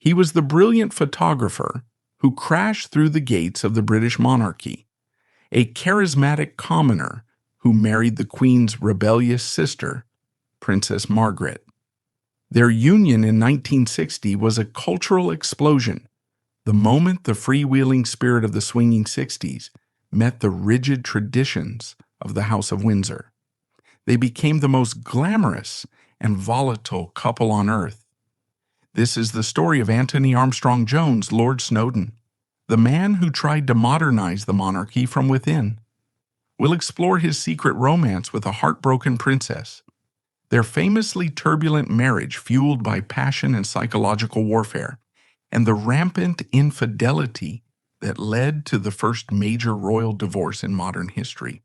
He was the brilliant photographer who crashed through the gates of the British monarchy, a charismatic commoner who married the Queen's rebellious sister, Princess Margaret. Their union in 1960 was a cultural explosion, the moment the freewheeling spirit of the swinging 60s met the rigid traditions of the House of Windsor. They became the most glamorous and volatile couple on earth. This is the story of Antony Armstrong Jones, Lord Snowdon, the man who tried to modernize the monarchy from within. We'll explore his secret romance with a heartbroken princess, their famously turbulent marriage fueled by passion and psychological warfare, and the rampant infidelity that led to the first major royal divorce in modern history.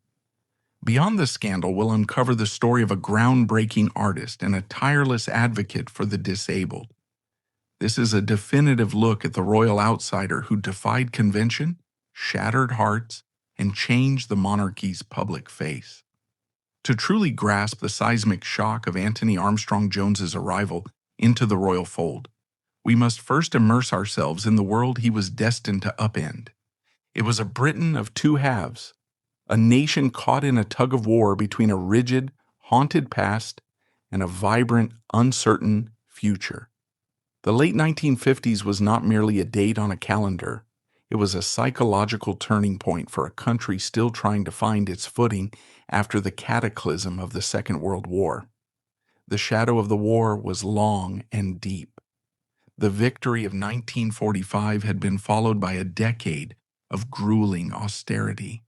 Beyond the scandal, we'll uncover the story of a groundbreaking artist and a tireless advocate for the disabled. This is a definitive look at the royal outsider who defied convention, shattered hearts, and changed the monarchy's public face. To truly grasp the seismic shock of Antony Armstrong Jones's arrival into the royal fold, we must first immerse ourselves in the world he was destined to upend. It was a Britain of two halves, a nation caught in a tug-of-war between a rigid, haunted past and a vibrant, uncertain future. The late 1950s was not merely a date on a calendar. It was a psychological turning point for a country still trying to find its footing after the cataclysm of the Second World War. The shadow of the war was long and deep. The victory of 1945 had been followed by a decade of grueling austerity.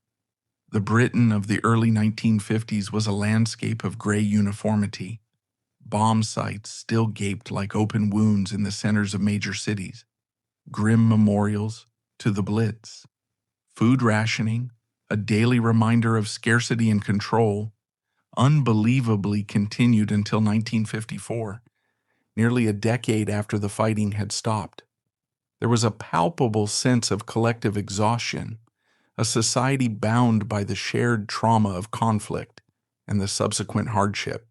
The Britain of the early 1950s was a landscape of gray uniformity. Bomb sites still gaped like open wounds in the centers of major cities, grim memorials to the Blitz. Food rationing, a daily reminder of scarcity and control, unbelievably continued until 1954, nearly a decade after the fighting had stopped. There was a palpable sense of collective exhaustion, a society bound by the shared trauma of conflict and the subsequent hardship.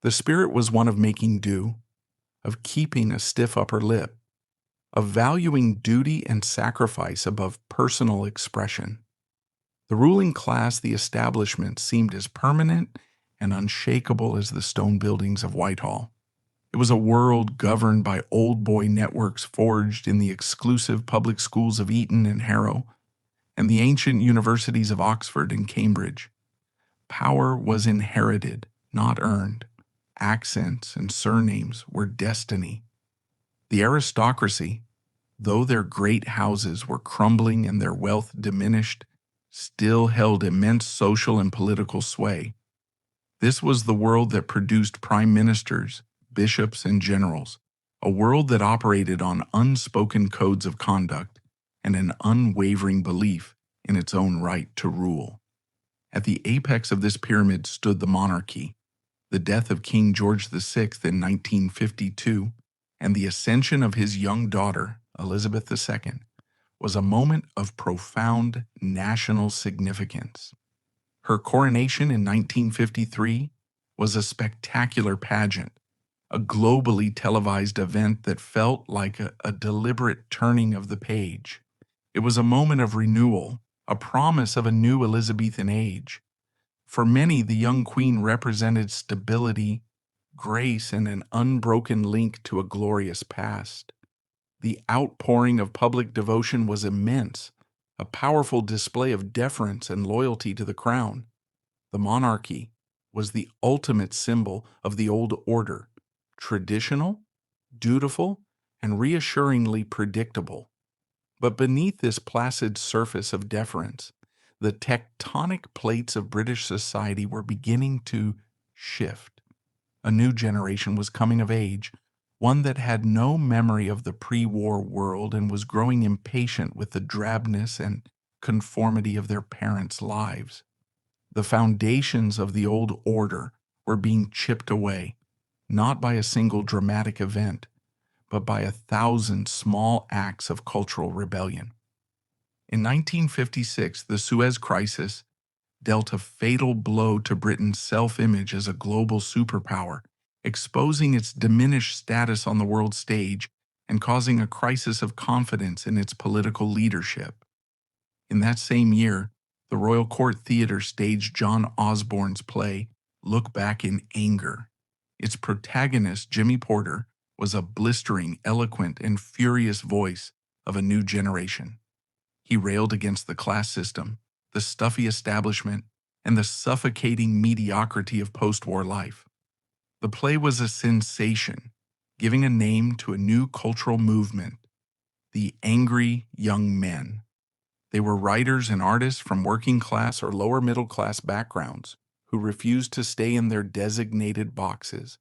The spirit was one of making do, of keeping a stiff upper lip, of valuing duty and sacrifice above personal expression. The ruling class, the establishment, seemed as permanent and unshakable as the stone buildings of Whitehall. It was a world governed by old boy networks forged in the exclusive public schools of Eton and Harrow, and the ancient universities of Oxford and Cambridge. Power was inherited, not earned. Accents and surnames were destiny. The aristocracy, though their great houses were crumbling and their wealth diminished, still held immense social and political sway. This was the world that produced prime ministers, bishops, and generals, a world that operated on unspoken codes of conduct and an unwavering belief in its own right to rule. At the apex of this pyramid stood the monarchy. The death of King George VI in 1952 and the ascension of his young daughter, Elizabeth II, was a moment of profound national significance. Her coronation in 1953 was a spectacular pageant, a globally televised event that felt like a deliberate turning of the page. It was a moment of renewal, a promise of a new Elizabethan age. For many, the young queen represented stability, grace, and an unbroken link to a glorious past. The outpouring of public devotion was immense, a powerful display of deference and loyalty to the crown. The monarchy was the ultimate symbol of the old order, traditional, dutiful, and reassuringly predictable. But beneath this placid surface of deference, the tectonic plates of British society were beginning to shift. A new generation was coming of age, one that had no memory of the pre-war world and was growing impatient with the drabness and conformity of their parents' lives. The foundations of the old order were being chipped away, not by a single dramatic event, but by 1,000 small acts of cultural rebellion. In 1956, the Suez Crisis dealt a fatal blow to Britain's self-image as a global superpower, exposing its diminished status on the world stage and causing a crisis of confidence in its political leadership. In that same year, the Royal Court Theatre staged John Osborne's play Look Back in Anger. Its protagonist, Jimmy Porter, was a blistering, eloquent, and furious voice of a new generation. He railed against the class system, the stuffy establishment, and the suffocating mediocrity of post-war life. The play was a sensation, giving a name to a new cultural movement, the angry young men. They were writers and artists from working class or lower middle class backgrounds who refused to stay in their designated boxes.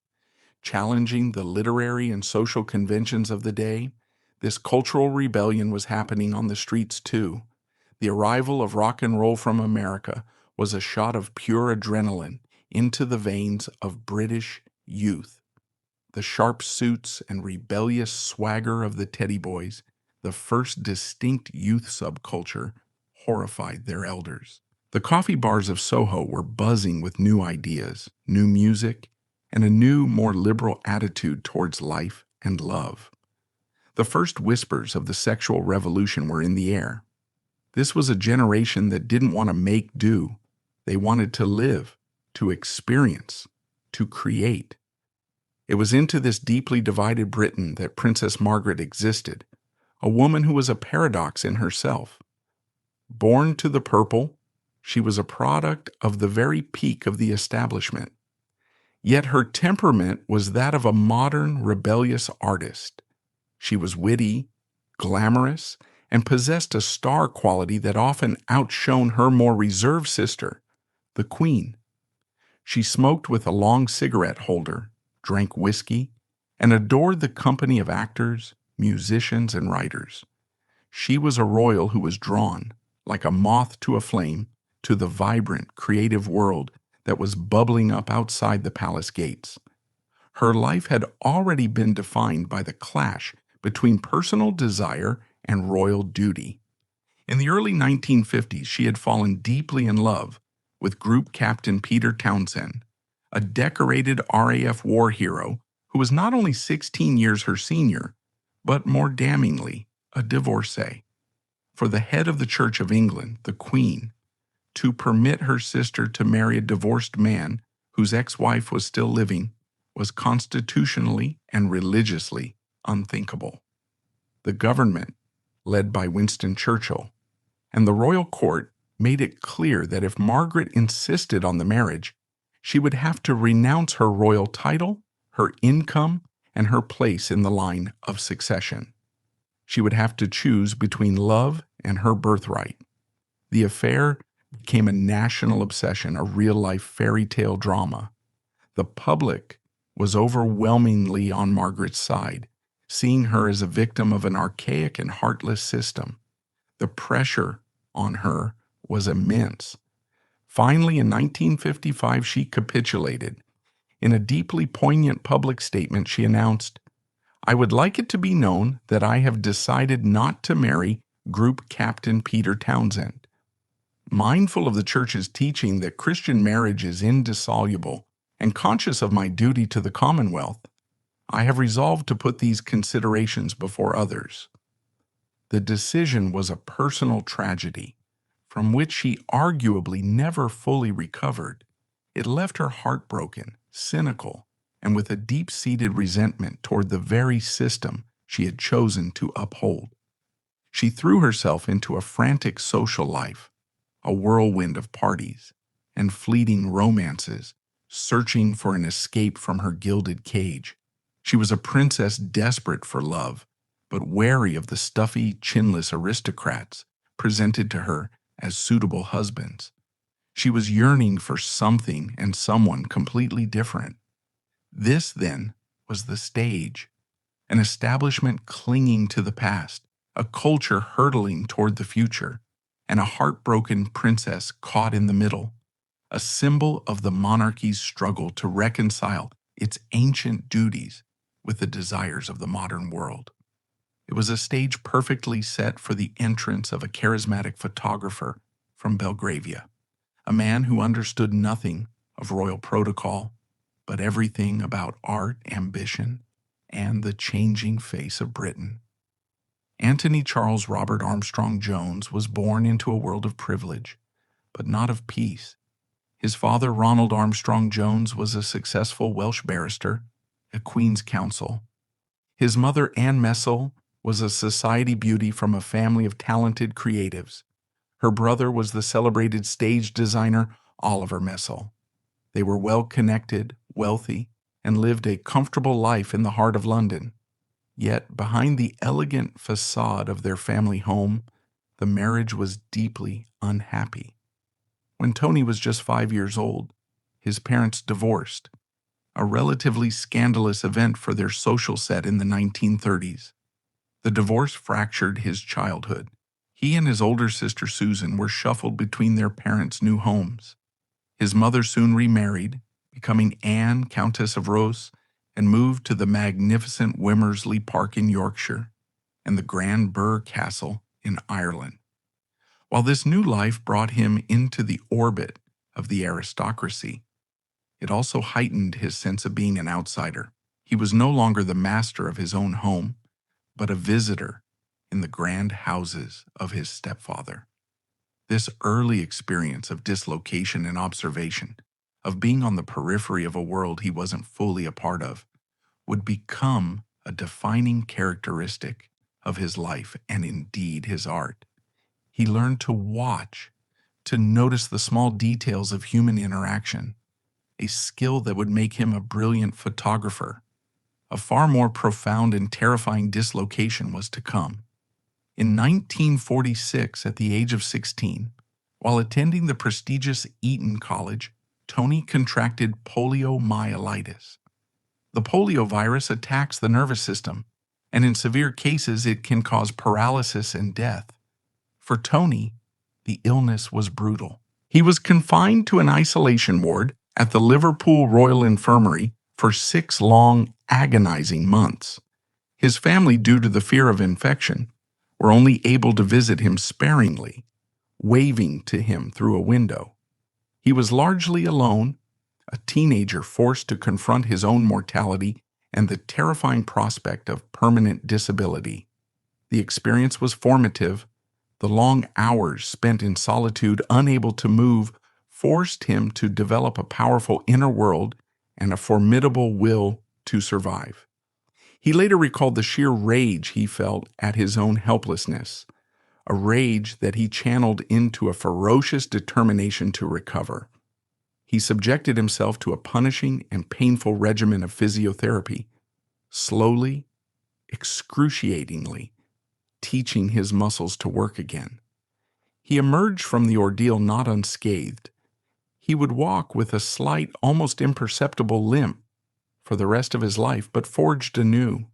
Challenging the literary and social conventions of the day, this cultural rebellion was happening on the streets too. The arrival of rock and roll from America was a shot of pure adrenaline into the veins of British youth. The sharp suits and rebellious swagger of the Teddy Boys, the first distinct youth subculture, horrified their elders. The coffee bars of Soho were buzzing with new ideas, new music, and a new, more liberal attitude towards life and love. The first whispers of the sexual revolution were in the air. This was a generation that didn't want to make do. They wanted to live, to experience, to create. It was into this deeply divided Britain that Princess Margaret existed, a woman who was a paradox in herself. Born to the purple, she was a product of the very peak of the establishment. Yet her temperament was that of a modern, rebellious artist. She was witty, glamorous, and possessed a star quality that often outshone her more reserved sister, the Queen. She smoked with a long cigarette holder, drank whiskey, and adored the company of actors, musicians, and writers. She was a royal who was drawn, like a moth to a flame, to the vibrant, creative world that was bubbling up outside the palace gates. Her life had already been defined by the clash between personal desire and royal duty. In the early 1950s, she had fallen deeply in love with Group Captain Peter Townsend, a decorated RAF war hero who was not only 16 years her senior, but more damningly, a divorcee. For the head of the Church of England, the Queen, to permit her sister to marry a divorced man whose ex-wife was still living was constitutionally and religiously unthinkable. The government, led by Winston Churchill, and the royal court made it clear that if Margaret insisted on the marriage, she would have to renounce her royal title, her income, and her place in the line of succession. She would have to choose between love and her birthright. The affair became a national obsession, a real-life fairy tale drama. The public was overwhelmingly on Margaret's side, seeing her as a victim of an archaic and heartless system. The pressure on her was immense. Finally, in 1955, she capitulated. In a deeply poignant public statement, she announced, "I would like it to be known that I have decided not to marry Group Captain Peter Townsend. Mindful of the Church's teaching that Christian marriage is indissoluble and conscious of my duty to the Commonwealth, I have resolved to put these considerations before others." The decision was a personal tragedy, from which she arguably never fully recovered. It left her heartbroken, cynical, and with a deep-seated resentment toward the very system she had chosen to uphold. She threw herself into a frantic social life, a whirlwind of parties and fleeting romances, searching for an escape from her gilded cage. She was a princess desperate for love, but wary of the stuffy, chinless aristocrats presented to her as suitable husbands. She was yearning for something and someone completely different. This, then, was the stage, an establishment clinging to the past, a culture hurtling toward the future, and a heartbroken princess caught in the middle, a symbol of the monarchy's struggle to reconcile its ancient duties with the desires of the modern world. It was a stage perfectly set for the entrance of a charismatic photographer from Belgravia, a man who understood nothing of royal protocol, but everything about art, ambition, and the changing face of Britain. Antony Charles Robert Armstrong Jones was born into a world of privilege, but not of peace. His father, Ronald Armstrong Jones, was a successful Welsh barrister, a Queen's Counsel. His mother, Anne Messel, was a society beauty from a family of talented creatives. Her brother was the celebrated stage designer Oliver Messel. They were well-connected, wealthy, and lived a comfortable life in the heart of London. Yet, behind the elegant facade of their family home, the marriage was deeply unhappy. When Tony was just 5 years old, his parents divorced, a relatively scandalous event for their social set in the 1930s. The divorce fractured his childhood. He and his older sister Susan were shuffled between their parents' new homes. His mother soon remarried, becoming Anne, Countess of Ross, and moved to the magnificent Wimmersley Park in Yorkshire and the Grand Burr Castle in Ireland. While this new life brought him into the orbit of the aristocracy, it also heightened his sense of being an outsider. He was no longer the master of his own home, but a visitor in the grand houses of his stepfather. This early experience of dislocation and observation, of being on the periphery of a world he wasn't fully a part of, would become a defining characteristic of his life and indeed his art. He learned to watch, to notice the small details of human interaction, a skill that would make him a brilliant photographer. A far more profound and terrifying dislocation was to come. In 1946, at the age of 16, while attending the prestigious Eton College, Tony contracted poliomyelitis. The polio virus attacks the nervous system, and in severe cases it can cause paralysis and death. For Tony, the illness was brutal. He was confined to an isolation ward at the Liverpool Royal Infirmary for 6 long, agonizing months. His family, due to the fear of infection, were only able to visit him sparingly, waving to him through a window. He was largely alone, a teenager forced to confront his own mortality and the terrifying prospect of permanent disability. The experience was formative. The long hours spent in solitude, unable to move, forced him to develop a powerful inner world and a formidable will to survive. He later recalled the sheer rage he felt at his own helplessness, a rage that he channeled into a ferocious determination to recover. He subjected himself to a punishing and painful regimen of physiotherapy, slowly, excruciatingly, teaching his muscles to work again. He emerged from the ordeal not unscathed. He would walk with a slight, almost imperceptible limp for the rest of his life, but forged anew.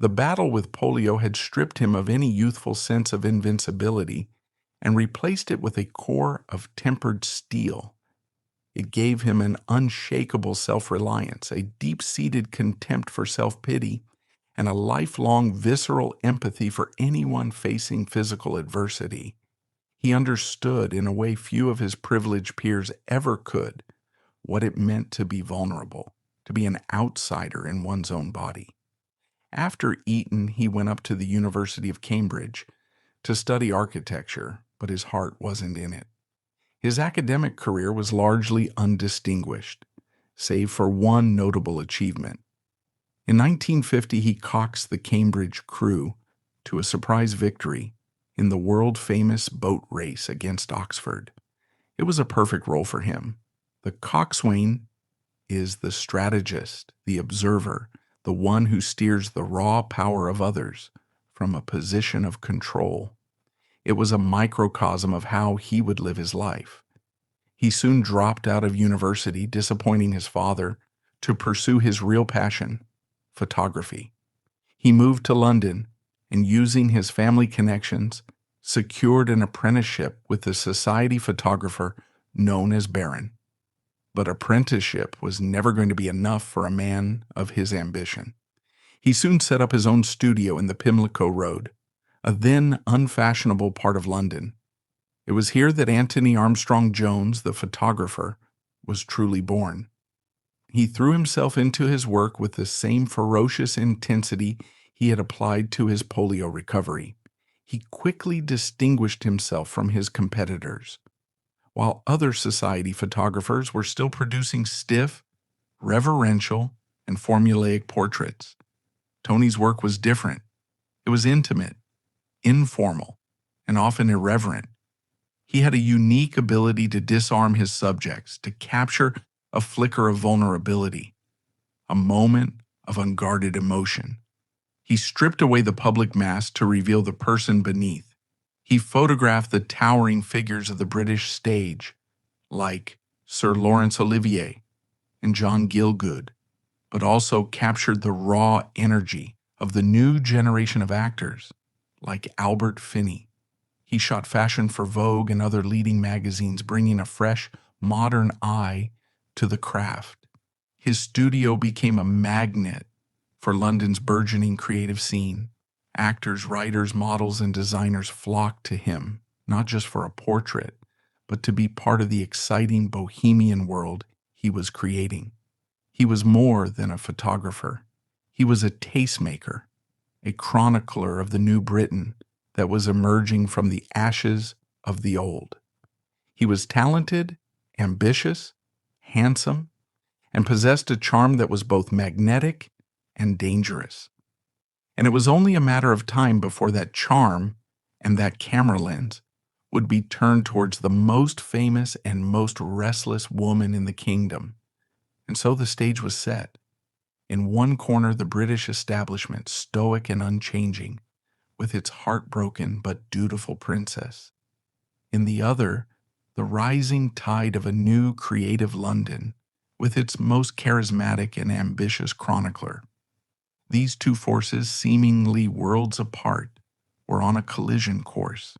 The battle with polio had stripped him of any youthful sense of invincibility and replaced it with a core of tempered steel. It gave him an unshakable self-reliance, a deep-seated contempt for self-pity, and a lifelong visceral empathy for anyone facing physical adversity. He understood, in a way few of his privileged peers ever could, what it meant to be vulnerable, to be an outsider in one's own body. After Eton, he went up to the University of Cambridge to study architecture, but his heart wasn't in it. His academic career was largely undistinguished, save for one notable achievement. In 1950, he coaxed the Cambridge crew to a surprise victory in the world-famous boat race against Oxford. It was a perfect role for him. The coxswain is the strategist, the observer, the one who steers the raw power of others from a position of control. It was a microcosm of how he would live his life. He soon dropped out of university, disappointing his father, to pursue his real passion, photography. He moved to London and, using his family connections, secured an apprenticeship with the society photographer known as Baron. But apprenticeship was never going to be enough for a man of his ambition. He soon set up his own studio in the Pimlico Road, a then unfashionable part of London. It was here that Antony Armstrong Jones, the photographer, was truly born. He threw himself into his work with the same ferocious intensity he had applied to his polio recovery. He quickly distinguished himself from his competitors. While other society photographers were still producing stiff, reverential, and formulaic portraits, Tony's work was different. It was intimate, informal, and often irreverent. He had a unique ability to disarm his subjects, to capture a flicker of vulnerability, a moment of unguarded emotion. He stripped away the public mask to reveal the person beneath. He photographed the towering figures of the British stage, like Sir Laurence Olivier and John Gielgud, but also captured the raw energy of the new generation of actors, like Albert Finney. He shot fashion for Vogue and other leading magazines, bringing a fresh, modern eye to the craft. His studio became a magnet for London's burgeoning creative scene. Actors, writers, models, and designers flocked to him, not just for a portrait, but to be part of the exciting bohemian world he was creating. He was more than a photographer. He was a tastemaker, a chronicler of the new Britain that was emerging from the ashes of the old. He was talented, ambitious, handsome, and possessed a charm that was both magnetic and dangerous. And it was only a matter of time before that charm and that camera lens would be turned towards the most famous and most restless woman in the kingdom. And so the stage was set. In one corner, the British establishment, stoic and unchanging, with its heartbroken but dutiful princess. In the other, the rising tide of a new creative London, with its most charismatic and ambitious chronicler. These two forces, seemingly worlds apart, were on a collision course.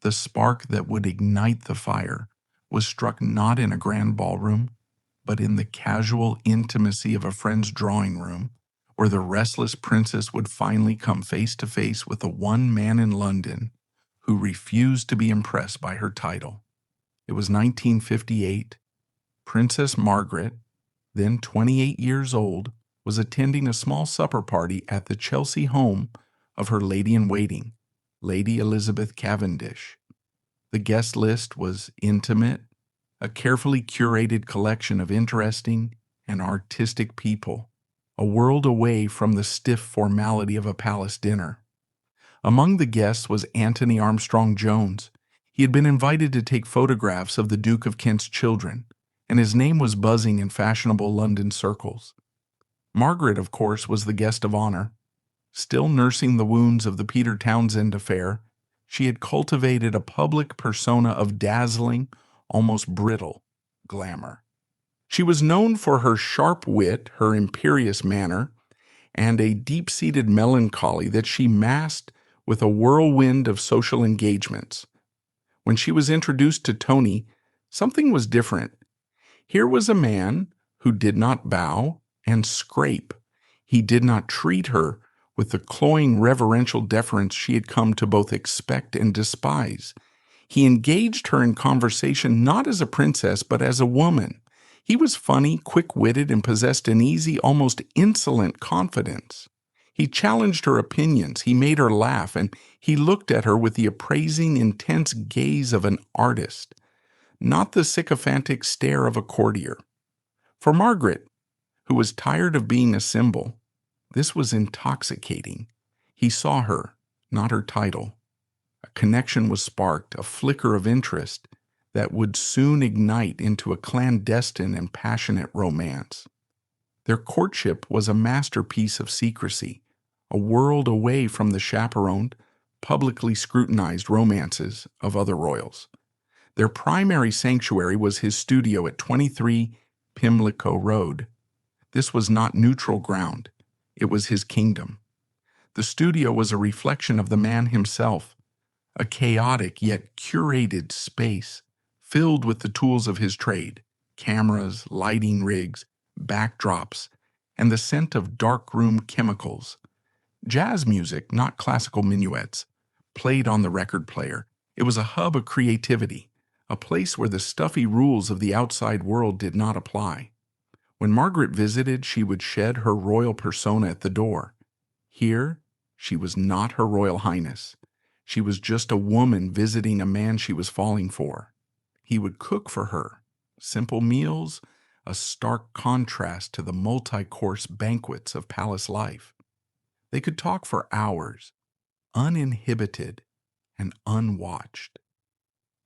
The spark that would ignite the fire was struck not in a grand ballroom, but in the casual intimacy of a friend's drawing room, where the restless princess would finally come face to face with the one man in London who refused to be impressed by her title. It was 1958. Princess Margaret, then 28 years old, was attending a small supper party at the Chelsea home of her lady-in-waiting, Lady Elizabeth Cavendish. The guest list was intimate, a carefully curated collection of interesting and artistic people, a world away from the stiff formality of a palace dinner. Among the guests was Antony Armstrong Jones. He had been invited to take photographs of the Duke of Kent's children, and his name was buzzing in fashionable London circles. Margaret, of course, was the guest of honor. Still nursing the wounds of the Peter Townsend affair, she had cultivated a public persona of dazzling, almost brittle glamour. She was known for her sharp wit, her imperious manner, and a deep-seated melancholy that she masked with a whirlwind of social engagements. When she was introduced to Tony, something was different. Here was a man who did not bow and scrape. He did not treat her with the cloying reverential deference she had come to both expect and despise. He engaged her in conversation not as a princess, but as a woman. He was funny, quick-witted, and possessed an easy, almost insolent confidence. He challenged her opinions, he made her laugh, and he looked at her with the appraising, intense gaze of an artist, not the sycophantic stare of a courtier. For Margaret, who was tired of being a symbol, this was intoxicating. He saw her, not her title. A connection was sparked, a flicker of interest that would soon ignite into a clandestine and passionate romance. Their courtship was a masterpiece of secrecy, a world away from the chaperoned, publicly scrutinized romances of other royals. Their primary sanctuary was his studio at 23 Pimlico Road. This was not neutral ground. It was his kingdom. The studio was a reflection of the man himself, a chaotic yet curated space filled with the tools of his trade, cameras, lighting rigs, backdrops, and the scent of darkroom chemicals. Jazz music, not classical minuets, played on the record player. It was a hub of creativity, a place where the stuffy rules of the outside world did not apply. When Margaret visited, she would shed her royal persona at the door. Here, she was not Her Royal Highness. She was just a woman visiting a man she was falling for. He would cook for her, simple meals, a stark contrast to the multi-course banquets of palace life. They could talk for hours, uninhibited and unwatched.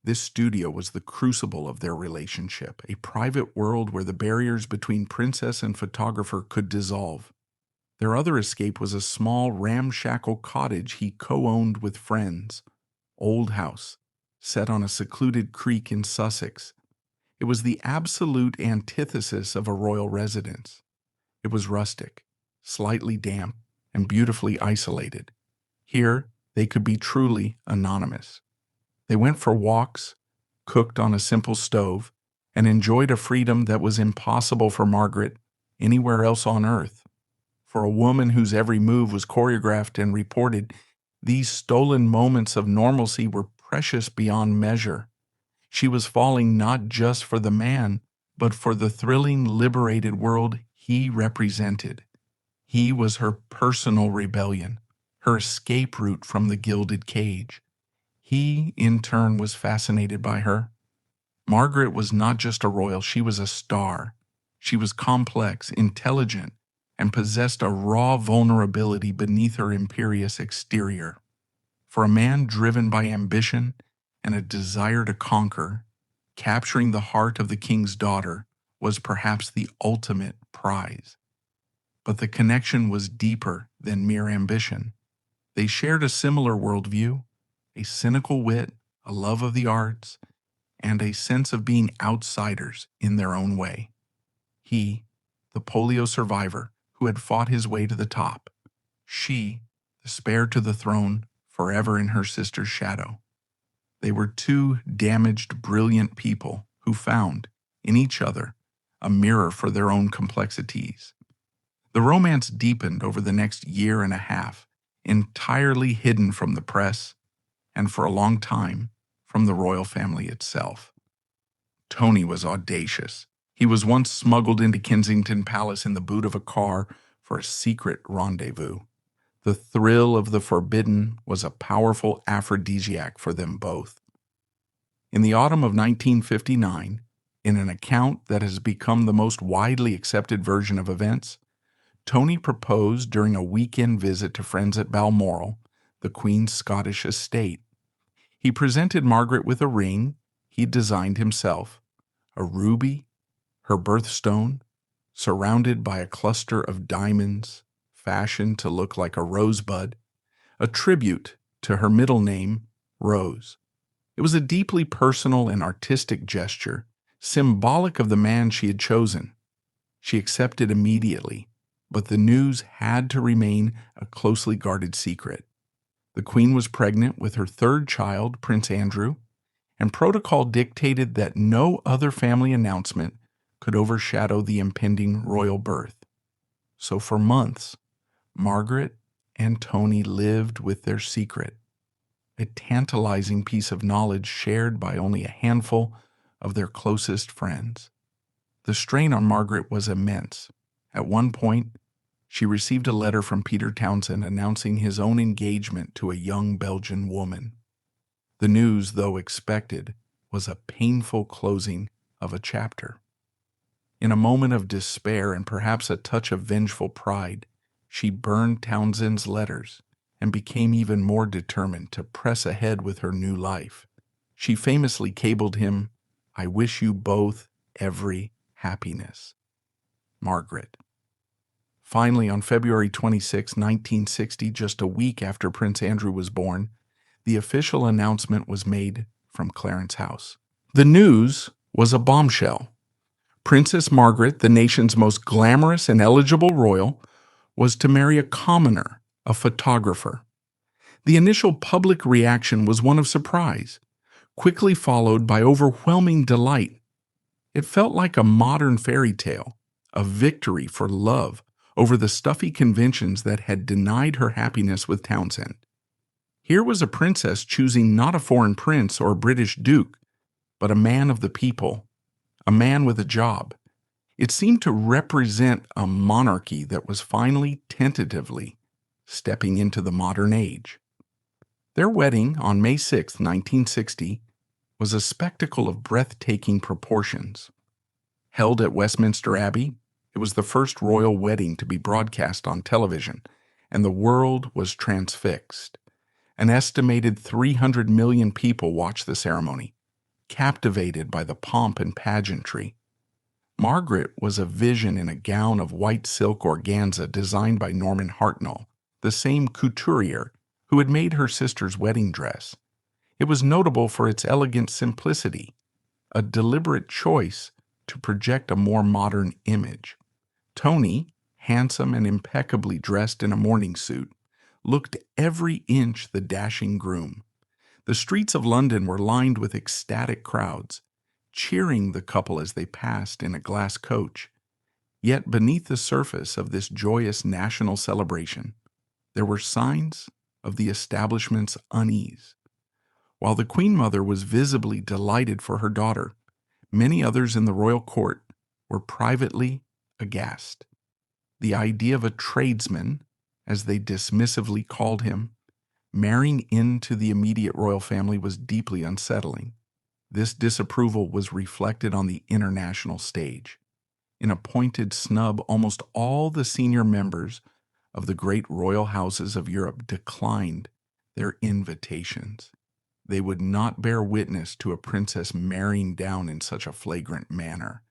This studio was the crucible of their relationship, a private world where the barriers between princess and photographer could dissolve. Their other escape was a small, ramshackle cottage he co-owned with friends. Old house, set on a secluded creek in Sussex. It was the absolute antithesis of a royal residence. It was rustic, slightly damp, and beautifully isolated. Here, they could be truly anonymous. They went for walks, cooked on a simple stove, and enjoyed a freedom that was impossible for Margaret anywhere else on earth. For a woman whose every move was choreographed and reported, these stolen moments of normalcy were precious beyond measure. She was falling not just for the man, but for the thrilling, liberated world he represented. He was her personal rebellion, her escape route from the gilded cage. He, in turn, was fascinated by her. Margaret was not just a royal, she was a star. She was complex, intelligent, and possessed a raw vulnerability beneath her imperious exterior. For a man driven by ambition and a desire to conquer, capturing the heart of the king's daughter was perhaps the ultimate prize. But the connection was deeper than mere ambition. They shared a similar worldview, a cynical wit, a love of the arts, and a sense of being outsiders in their own way. He, the polio survivor who had fought his way to the top. She, the spare to the throne, forever in her sister's shadow. They were two damaged, brilliant people who found, in each other, a mirror for their own complexities. The romance deepened over the next year and a half, entirely hidden from the press, and for a long time, from the royal family itself. Tony was audacious. He was once smuggled into Kensington Palace in the boot of a car for a secret rendezvous. The thrill of the forbidden was a powerful aphrodisiac for them both. In the autumn of 1959, in an account that has become the most widely accepted version of events, Tony proposed during a weekend visit to friends at Balmoral, the Queen's Scottish estate. He presented Margaret with a ring he'd designed himself, a ruby, her birthstone, surrounded by a cluster of diamonds, fashioned to look like a rosebud, a tribute to her middle name, Rose. It was a deeply personal and artistic gesture, symbolic of the man she had chosen. She accepted immediately, but the news had to remain a closely guarded secret. The Queen was pregnant with her third child, Prince Andrew, and protocol dictated that no other family announcement could overshadow the impending royal birth. So for months, Margaret and Tony lived with their secret, a tantalizing piece of knowledge shared by only a handful of their closest friends. The strain on Margaret was immense. At one point, she received a letter from Peter Townsend announcing his own engagement to a young Belgian woman. The news, though expected, was a painful closing of a chapter. In a moment of despair and perhaps a touch of vengeful pride, she burned Townsend's letters and became even more determined to press ahead with her new life. She famously cabled him, "I wish you both every happiness. Margaret." Finally, on February 26, 1960, just a week after Prince Andrew was born, the official announcement was made from Clarence House. The news was a bombshell. Princess Margaret, the nation's most glamorous and eligible royal, was to marry a commoner, a photographer. The initial public reaction was one of surprise, quickly followed by overwhelming delight. It felt like a modern fairy tale, a victory for love over the stuffy conventions that had denied her happiness with Townsend. Here was a princess choosing not a foreign prince or a British duke, but a man of the people, a man with a job, It seemed to represent a monarchy that was finally, tentatively, stepping into the modern age. Their wedding on May 6, 1960, was a spectacle of breathtaking proportions. Held at Westminster Abbey, it was the first royal wedding to be broadcast on television, and the world was transfixed. An estimated 300 million people watched the ceremony, captivated by the pomp and pageantry. Margaret was a vision in a gown of white silk organza designed by Norman Hartnell, the same couturier who had made her sister's wedding dress. It was notable for its elegant simplicity, a deliberate choice to project a more modern image. Tony, handsome and impeccably dressed in a morning suit, looked every inch the dashing groom. The streets of London were lined with ecstatic crowds, cheering the couple as they passed in a glass coach. Yet beneath the surface of this joyous national celebration, there were signs of the establishment's unease. While the Queen Mother was visibly delighted for her daughter, many others in the royal court were privately aghast. The idea of a tradesman, as they dismissively called him, marrying into the immediate royal family was deeply unsettling. This disapproval was reflected on the international stage. In a pointed snub, almost all the senior members of the great royal houses of Europe declined their invitations. They would not bear witness to a princess marrying down in such a flagrant manner.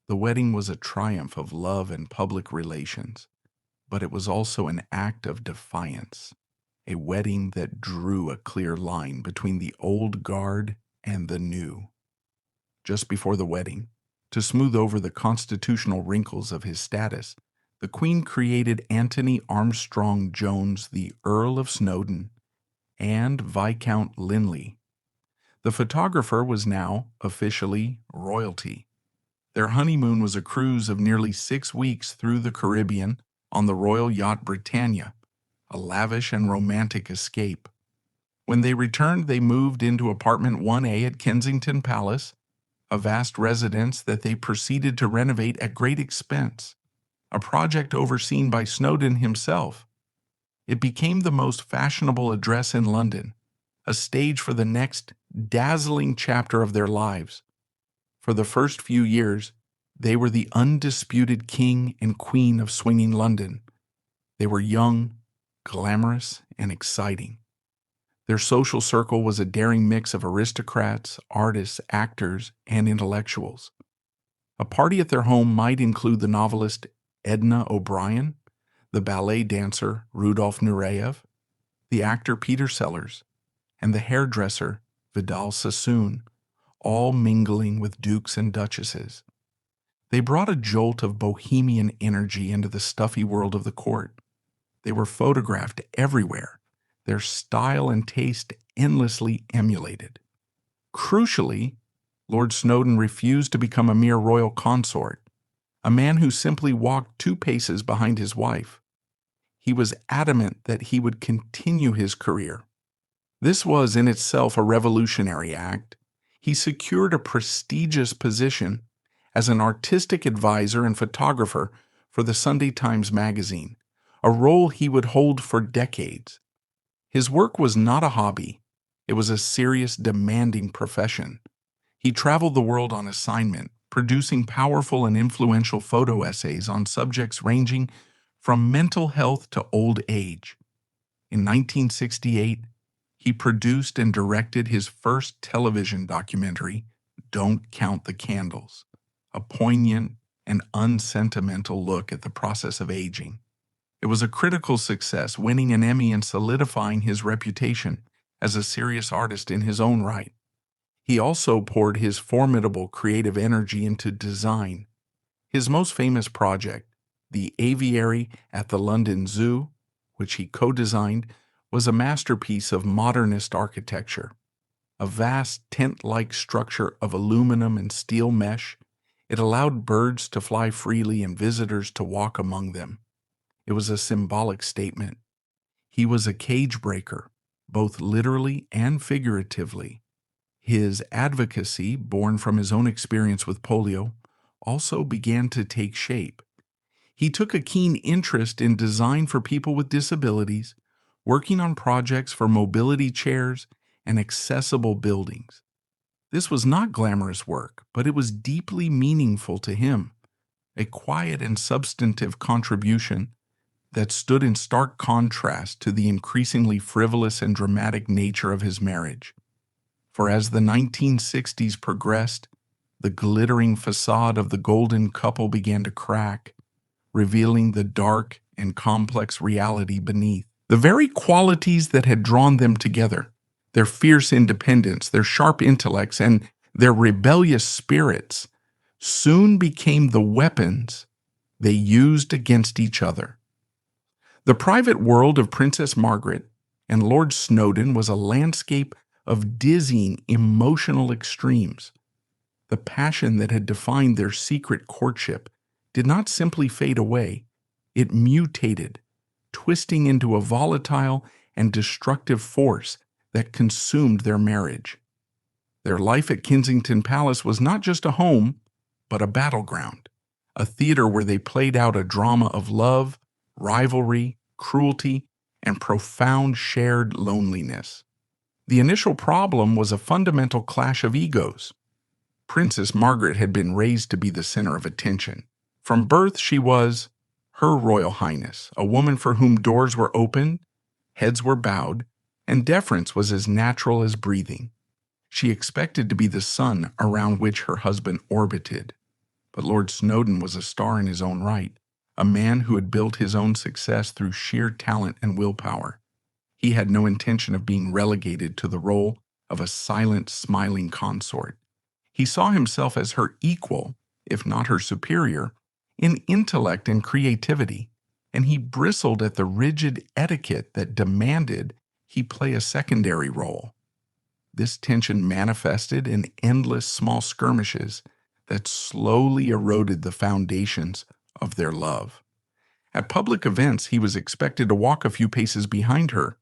The wedding was a triumph of love and public relations, but it was also an act of defiance, a wedding that drew a clear line between the old guard and the new. Just before the wedding, to smooth over the constitutional wrinkles of his status, the Queen created Antony Armstrong Jones the Earl of Snowdon and Viscount Linley. The photographer was now officially royalty. Their honeymoon was a cruise of nearly 6 weeks through the Caribbean on the royal yacht Britannia, a lavish and romantic escape. When they returned, they moved into apartment 1A at Kensington Palace, a vast residence that they proceeded to renovate at great expense, a project overseen by Snowdon himself. It became the most fashionable address in London, a stage for the next dazzling chapter of their lives. For the first few years, they were the undisputed king and queen of swinging London. They were young, glamorous, and exciting. Their social circle was a daring mix of aristocrats, artists, actors, and intellectuals. A party at their home might include the novelist Edna O'Brien, the ballet dancer Rudolf Nureyev, the actor Peter Sellers, and the hairdresser Vidal Sassoon, all mingling with dukes and duchesses. They brought a jolt of bohemian energy into the stuffy world of the court. They were photographed everywhere, their style and taste endlessly emulated. Crucially, Lord Snowdon refused to become a mere royal consort, a man who simply walked 2 paces behind his wife. He was adamant that he would continue his career. This was in itself a revolutionary act. He secured a prestigious position as an artistic advisor and photographer for the Sunday Times magazine, a role he would hold for decades. His work was not a hobby. It was a serious, demanding profession. He traveled the world on assignment, producing powerful and influential photo essays on subjects ranging from mental health to old age. In 1968, he produced and directed his first television documentary, Don't Count the Candles, a poignant and unsentimental look at the process of aging. It was a critical success, winning an Emmy and solidifying his reputation as a serious artist in his own right. He also poured his formidable creative energy into design. His most famous project, the aviary at the London Zoo, which he co-designed, was a masterpiece of modernist architecture. A vast tent-like structure of aluminum and steel mesh, it allowed birds to fly freely and visitors to walk among them. It was a symbolic statement. He was a cage breaker, both literally and figuratively. His advocacy, born from his own experience with polio, also began to take shape. He took a keen interest in design for people with disabilities, working on projects for mobility chairs and accessible buildings. This was not glamorous work, but it was deeply meaningful to him, a quiet and substantive contribution that stood in stark contrast to the increasingly frivolous and dramatic nature of his marriage. For as the 1960s progressed, the glittering facade of the golden couple began to crack, revealing the dark and complex reality beneath. The very qualities that had drawn them together, their fierce independence, their sharp intellects, and their rebellious spirits, soon became the weapons they used against each other. The private world of Princess Margaret and Lord Snowdon was a landscape of dizzying emotional extremes. The passion that had defined their secret courtship did not simply fade away, it mutated, twisting into a volatile and destructive force that consumed their marriage. Their life at Kensington Palace was not just a home, but a battleground, a theater where they played out a drama of love, rivalry, cruelty, and profound shared loneliness. The initial problem was a fundamental clash of egos. Princess Margaret had been raised to be the center of attention. From birth, she was Her Royal Highness, a woman for whom doors were opened, heads were bowed, and deference was as natural as breathing. She expected to be the sun around which her husband orbited. But Lord Snowdon was a star in his own right, a man who had built his own success through sheer talent and willpower. He had no intention of being relegated to the role of a silent, smiling consort. He saw himself as her equal, if not her superior, in intellect and creativity, and he bristled at the rigid etiquette that demanded he play a secondary role. This tension manifested in endless small skirmishes that slowly eroded the foundations of their love. At public events, he was expected to walk a few paces behind her.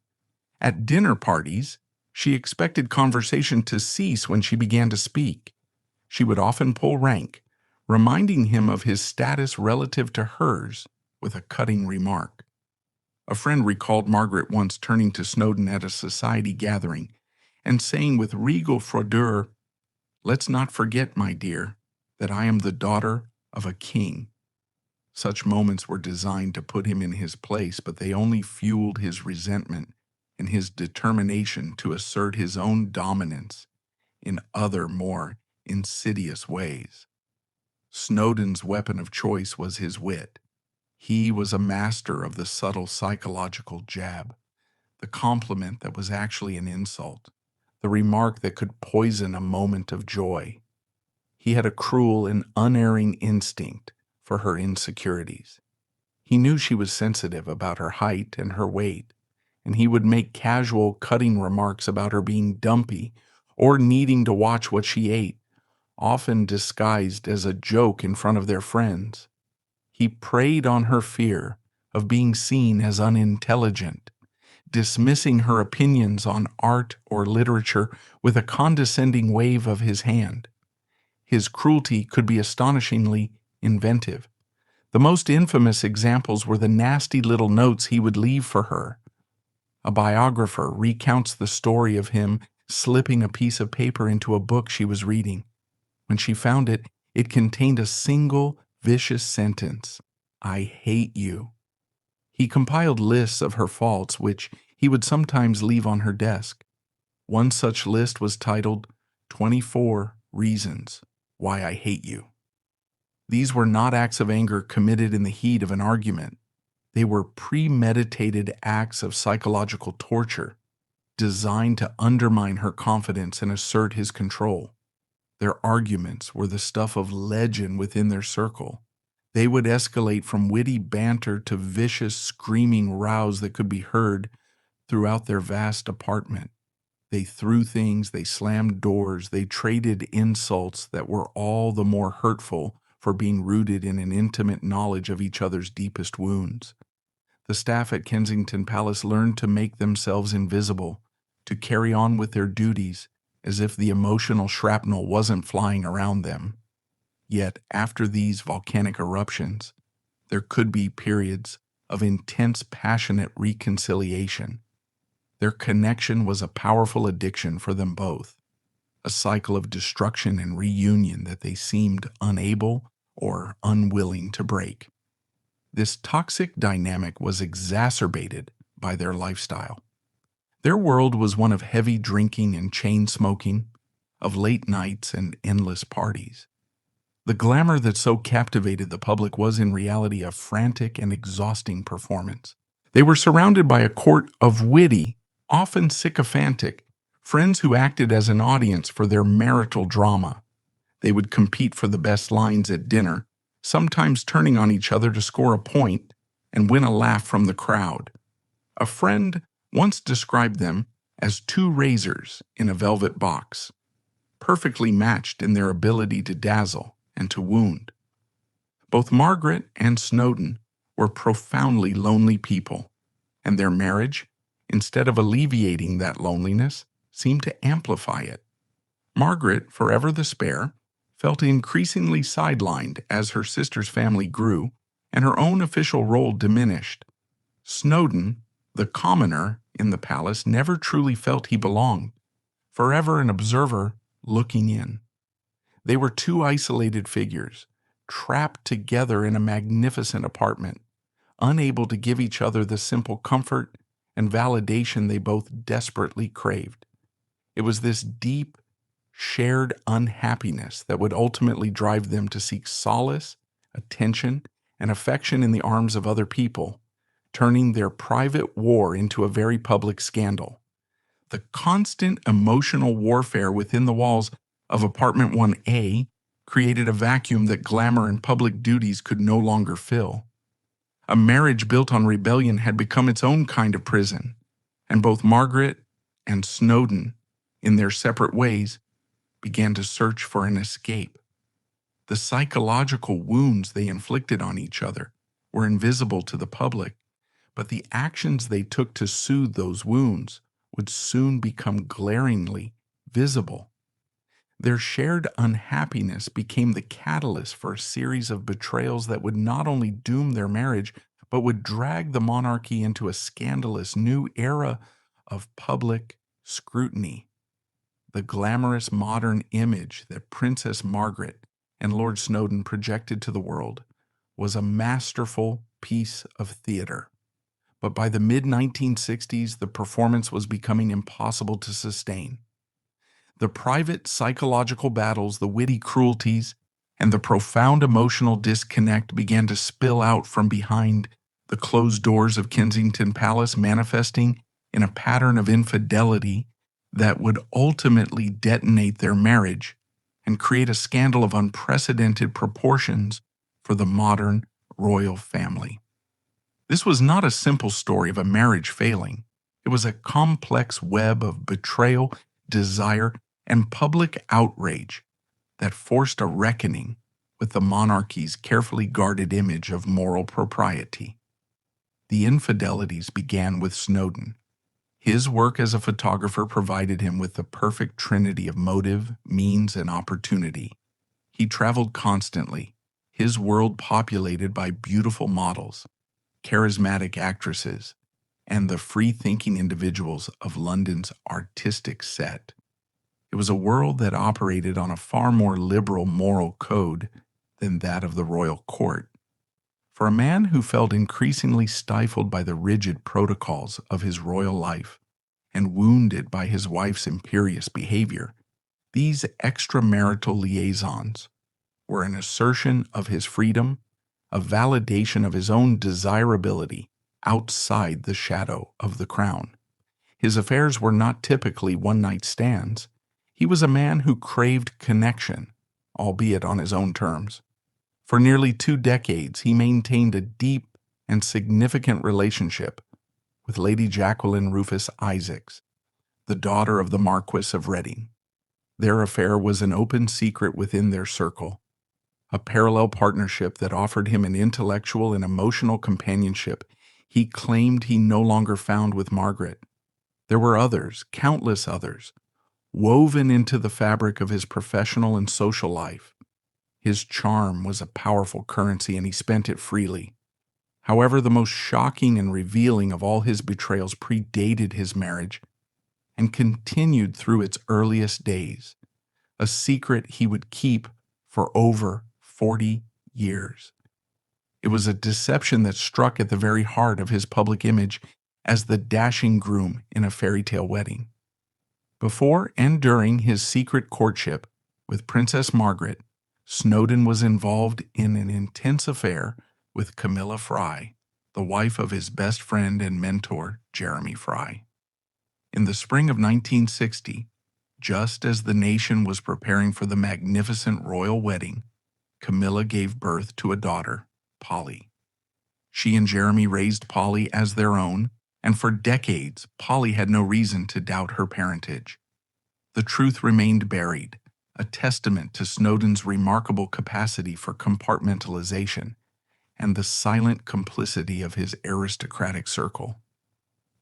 At dinner parties, she expected conversation to cease when she began to speak. She would often pull rank, reminding him of his status relative to hers with a cutting remark. A friend recalled Margaret once turning to Snowdon at a society gathering and saying with regal froideur, "Let's not forget, my dear, that I am the daughter of a king." Such moments were designed to put him in his place, but they only fueled his resentment and his determination to assert his own dominance in other, more insidious ways. Snowdon's weapon of choice was his wit. He was a master of the subtle psychological jab, the compliment that was actually an insult, the remark that could poison a moment of joy. He had a cruel and unerring instinct for her insecurities. He knew she was sensitive about her height and her weight, and he would make casual, cutting remarks about her being dumpy or needing to watch what she ate, often disguised as a joke in front of their friends. He preyed on her fear of being seen as unintelligent, dismissing her opinions on art or literature with a condescending wave of his hand. His cruelty could be astonishingly inventive. The most infamous examples were the nasty little notes he would leave for her. A biographer recounts the story of him slipping a piece of paper into a book she was reading. When she found it, it contained a single vicious sentence: "I hate you." He compiled lists of her faults, which he would sometimes leave on her desk. One such list was titled 24 Reasons Why I Hate You. These were not acts of anger committed in the heat of an argument. They were premeditated acts of psychological torture, designed to undermine her confidence and assert his control. Their arguments were the stuff of legend within their circle. They would escalate from witty banter to vicious, screaming rows that could be heard throughout their vast apartment. They threw things, they slammed doors, they traded insults that were all the more hurtful for being rooted in an intimate knowledge of each other's deepest wounds. The staff at Kensington Palace learned to make themselves invisible, to carry on with their duties as if the emotional shrapnel wasn't flying around them. Yet after these volcanic eruptions, there could be periods of intense passionate reconciliation. Their connection was a powerful addiction for them both, a cycle of destruction and reunion that they seemed unable or unwilling to break. This toxic dynamic was exacerbated by their lifestyle. Their world was one of heavy drinking and chain smoking, of late nights and endless parties. The glamour that so captivated the public was in reality a frantic and exhausting performance. They were surrounded by a court of witty, often sycophantic, friends who acted as an audience for their marital drama. They would compete for the best lines at dinner, sometimes turning on each other to score a point and win a laugh from the crowd. A friend once described them as two razors in a velvet box, perfectly matched in their ability to dazzle and to wound. Both Margaret and Snowdon were profoundly lonely people, and their marriage, instead of alleviating that loneliness, seemed to amplify it. Margaret, forever the spare, felt increasingly sidelined as her sister's family grew and her own official role diminished. Snowdon, the commoner in the palace, never truly felt he belonged, forever an observer looking in. They were two isolated figures, trapped together in a magnificent apartment, unable to give each other the simple comfort and validation they both desperately craved. It was this deep, shared unhappiness that would ultimately drive them to seek solace, attention, and affection in the arms of other people, turning their private war into a very public scandal. The constant emotional warfare within the walls of apartment 1A created a vacuum that glamour and public duties could no longer fill. A marriage built on rebellion had become its own kind of prison, and both Margaret and Snowdon, in their separate ways, began to search for an escape. The psychological wounds they inflicted on each other were invisible to the public, but the actions they took to soothe those wounds would soon become glaringly visible. Their shared unhappiness became the catalyst for a series of betrayals that would not only doom their marriage, but would drag the monarchy into a scandalous new era of public scrutiny. The glamorous modern image that Princess Margaret and Lord Snowdon projected to the world was a masterful piece of theater. But by the mid-1960s, the performance was becoming impossible to sustain. The private psychological battles, the witty cruelties, and the profound emotional disconnect began to spill out from behind the closed doors of Kensington Palace, manifesting in a pattern of infidelity that would ultimately detonate their marriage and create a scandal of unprecedented proportions for the modern royal family. This was not a simple story of a marriage failing. It was a complex web of betrayal, desire, and public outrage that forced a reckoning with the monarchy's carefully guarded image of moral propriety. The infidelities began with Snowdon. His work as a photographer provided him with the perfect trinity of motive, means, and opportunity. He traveled constantly, his world populated by beautiful models, charismatic actresses, and the free-thinking individuals of London's artistic set. It was a world that operated on a far more liberal moral code than that of the royal court. For a man who felt increasingly stifled by the rigid protocols of his royal life and wounded by his wife's imperious behavior, these extramarital liaisons were an assertion of his freedom, a validation of his own desirability outside the shadow of the crown. His affairs were not typically one-night stands. He was a man who craved connection, albeit on his own terms. For nearly 2 decades, he maintained a deep and significant relationship with Lady Jacqueline Rufus Isaacs, the daughter of the Marquis of Reading. Their affair was an open secret within their circle, a parallel partnership that offered him an intellectual and emotional companionship he claimed he no longer found with Margaret. There were others, countless others, woven into the fabric of his professional and social life. His charm was a powerful currency, and he spent it freely. However, the most shocking and revealing of all his betrayals predated his marriage and continued through its earliest days, a secret he would keep for over 40 years. It was a deception that struck at the very heart of his public image as the dashing groom in a fairy tale wedding. Before and during his secret courtship with Princess Margaret, Snowdon was involved in an intense affair with Camilla Fry, the wife of his best friend and mentor, Jeremy Fry. In the spring of 1960, just as the nation was preparing for the magnificent royal wedding, Camilla gave birth to a daughter, Polly. She and Jeremy raised Polly as their own, and for decades, Polly had no reason to doubt her parentage. The truth remained buried, a testament to Snowdon's remarkable capacity for compartmentalization and the silent complicity of his aristocratic circle.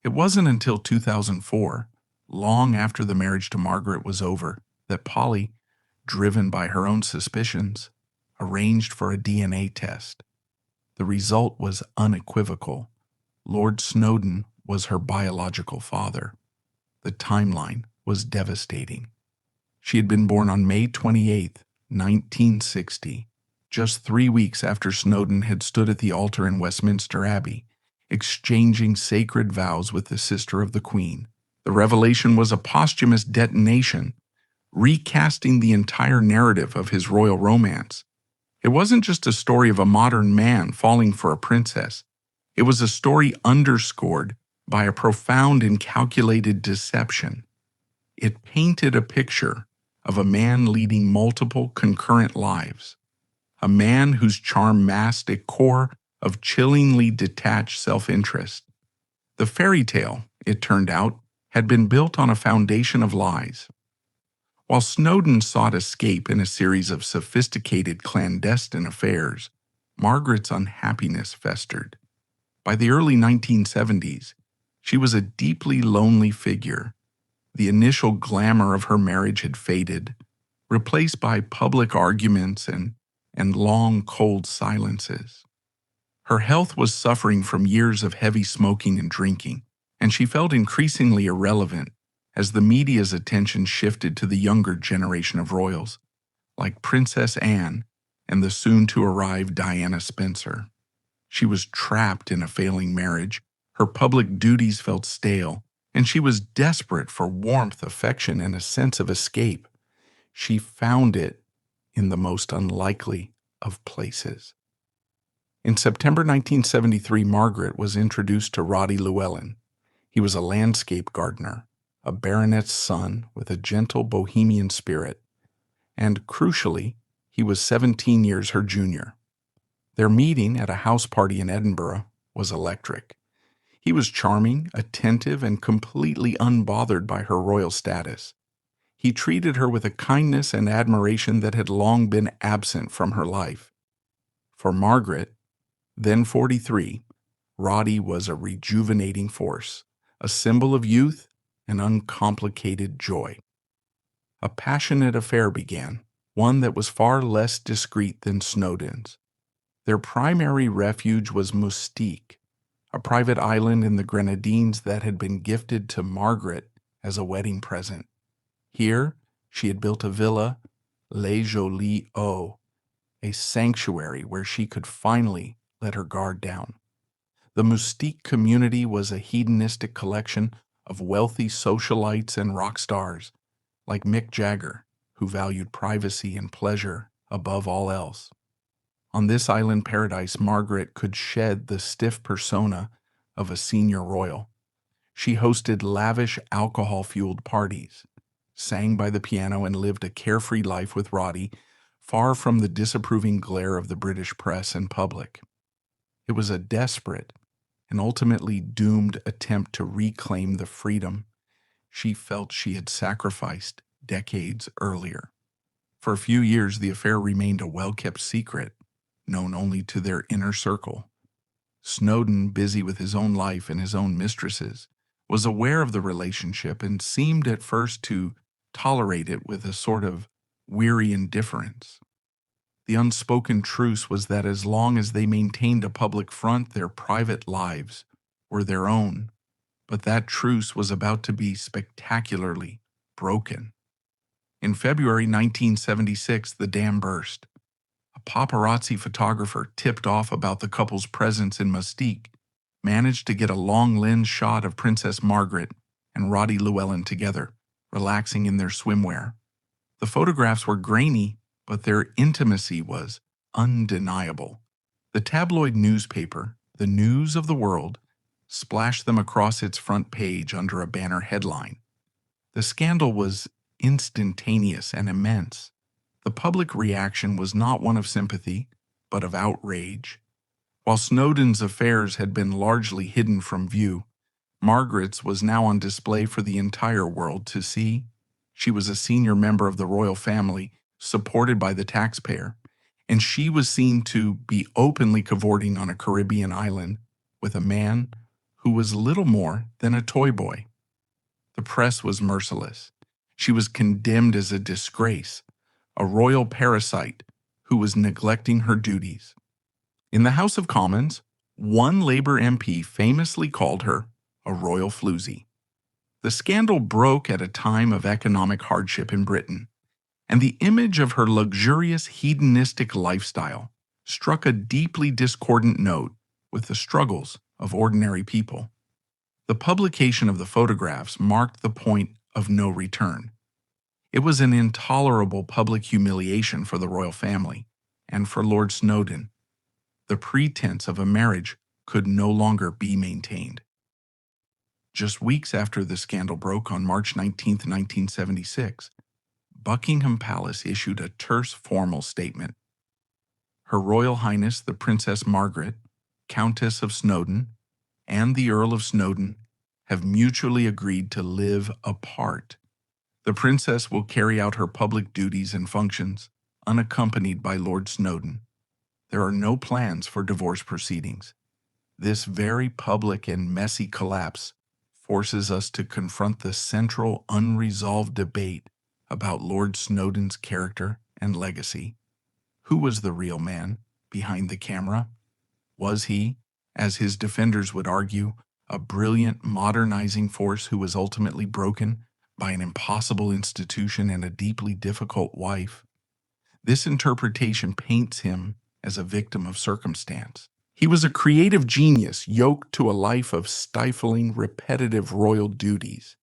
It wasn't until 2004, long after the marriage to Margaret was over, that Polly, driven by her own suspicions, arranged for a DNA test. The result was unequivocal. Lord Snowdon was her biological father. The timeline was devastating. She had been born on May 28, 1960, just 3 weeks after Snowdon had stood at the altar in Westminster Abbey, exchanging sacred vows with the sister of the Queen. The revelation was a posthumous detonation, recasting the entire narrative of his royal romance. It wasn't just a story of a modern man falling for a princess. It was a story underscored by a profound and calculated deception. It painted a picture of a man leading multiple concurrent lives, a man whose charm masked a core of chillingly detached self-interest. The fairy tale, it turned out, had been built on a foundation of lies. While Snowdon sought escape in a series of sophisticated clandestine affairs, Margaret's unhappiness festered. By the early 1970s, she was a deeply lonely figure. The initial glamour of her marriage had faded, replaced by public arguments and long, cold silences. Her health was suffering from years of heavy smoking and drinking, and she felt increasingly irrelevant as the media's attention shifted to the younger generation of royals, like Princess Anne and the soon-to-arrive Diana Spencer. She was trapped in a failing marriage, her public duties felt stale, and she was desperate for warmth, affection, and a sense of escape. She found it in the most unlikely of places. In September 1973, Margaret was introduced to Roddy Llewellyn. He was a landscape gardener, a baronet's son with a gentle bohemian spirit, and, crucially, he was 17 years her junior. Their meeting at a house party in Edinburgh was electric. He was charming, attentive, and completely unbothered by her royal status. He treated her with a kindness and admiration that had long been absent from her life. For Margaret, then 43, Roddy was a rejuvenating force, a symbol of youth and uncomplicated joy. A passionate affair began, one that was far less discreet than Snowdon's. Their primary refuge was Mustique, a private island in the Grenadines that had been gifted to Margaret as a wedding present. Here, she had built a villa, Les Jolies Eaux, a sanctuary where she could finally let her guard down. The Mustique community was a hedonistic collection of wealthy socialites and rock stars, like Mick Jagger, who valued privacy and pleasure above all else. On this island paradise, Margaret could shed the stiff persona of a senior royal. She hosted lavish alcohol-fueled parties, sang by the piano, and lived a carefree life with Roddy, far from the disapproving glare of the British press and public. It was a desperate and ultimately doomed attempt to reclaim the freedom she felt she had sacrificed decades earlier. For a few years, the affair remained a well-kept secret, known only to their inner circle. Snowdon, busy with his own life and his own mistresses, was aware of the relationship and seemed at first to tolerate it with a sort of weary indifference. The unspoken truce was that as long as they maintained a public front, their private lives were their own. But that truce was about to be spectacularly broken. In February 1976, the dam burst. A paparazzi photographer tipped off about the couple's presence in Mustique managed to get a long lens shot of Princess Margaret and Roddy Llewellyn together, relaxing in their swimwear. The photographs were grainy, but their intimacy was undeniable. The tabloid newspaper, the News of the World, splashed them across its front page under a banner headline. The scandal was instantaneous and immense. The public reaction was not one of sympathy, but of outrage. While Snowdon's affairs had been largely hidden from view, Margaret's was now on display for the entire world to see. She was a senior member of the royal family, supported by the taxpayer, and she was seen to be openly cavorting on a Caribbean island with a man who was little more than a toy boy. The press was merciless. She was condemned as a disgrace, a royal parasite who was neglecting her duties. In the House of Commons, one Labour MP famously called her a royal floozy. The scandal broke at a time of economic hardship in Britain, and the image of her luxurious hedonistic lifestyle struck a deeply discordant note with the struggles of ordinary people. The publication of the photographs marked the point of no return. It was an intolerable public humiliation for the royal family and for Lord Snowdon. The pretense of a marriage could no longer be maintained. Just weeks after the scandal broke on March 19, 1976, Buckingham Palace issued a terse formal statement. Her Royal Highness the Princess Margaret, Countess of Snowdon, and the Earl of Snowdon have mutually agreed to live apart. The princess will carry out her public duties and functions unaccompanied by Lord Snowdon. There are no plans for divorce proceedings. This very public and messy collapse forces us to confront the central unresolved debate about Lord Snowdon's character and legacy. Who was the real man behind the camera? Was he, as his defenders would argue, a brilliant modernizing force who was ultimately broken by an impossible institution and a deeply difficult wife? This interpretation paints him as a victim of circumstance. He was a creative genius yoked to a life of stifling, repetitive royal duties.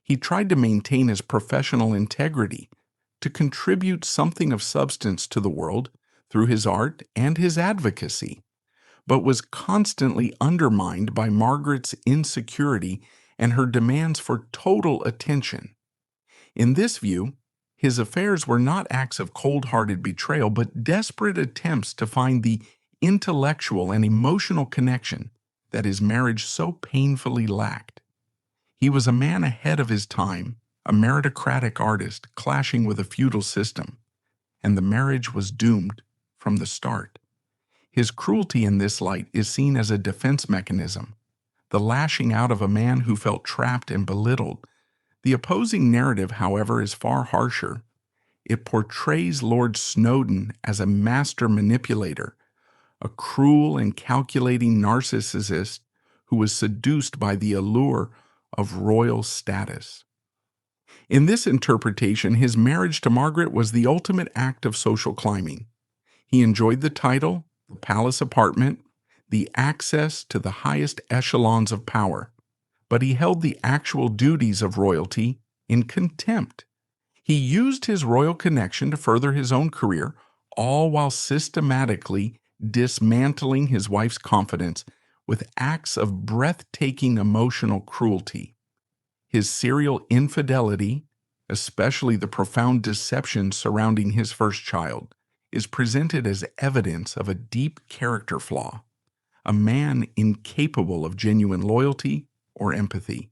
He tried to maintain his professional integrity, to contribute something of substance to the world through his art and his advocacy, but was constantly undermined by Margaret's insecurity and her demands for total attention. In this view, his affairs were not acts of cold-hearted betrayal, but desperate attempts to find the intellectual and emotional connection that his marriage so painfully lacked. He was a man ahead of his time, a meritocratic artist clashing with a feudal system, and the marriage was doomed from the start. His cruelty in this light is seen as a defense mechanism, the lashing out of a man who felt trapped and belittled. The opposing narrative, however, is far harsher. It portrays Lord Snowdon as a master manipulator, a cruel and calculating narcissist who was seduced by the allure of royal status. In this interpretation, his marriage to Margaret was the ultimate act of social climbing. He enjoyed the title, the palace apartment, the access to the highest echelons of power, but he held the actual duties of royalty in contempt. He used his royal connection to further his own career, all while systematically dismantling his wife's confidence with acts of breathtaking emotional cruelty. His serial infidelity, especially the profound deception surrounding his first child, is presented as evidence of a deep character flaw, a man incapable of genuine loyalty or empathy.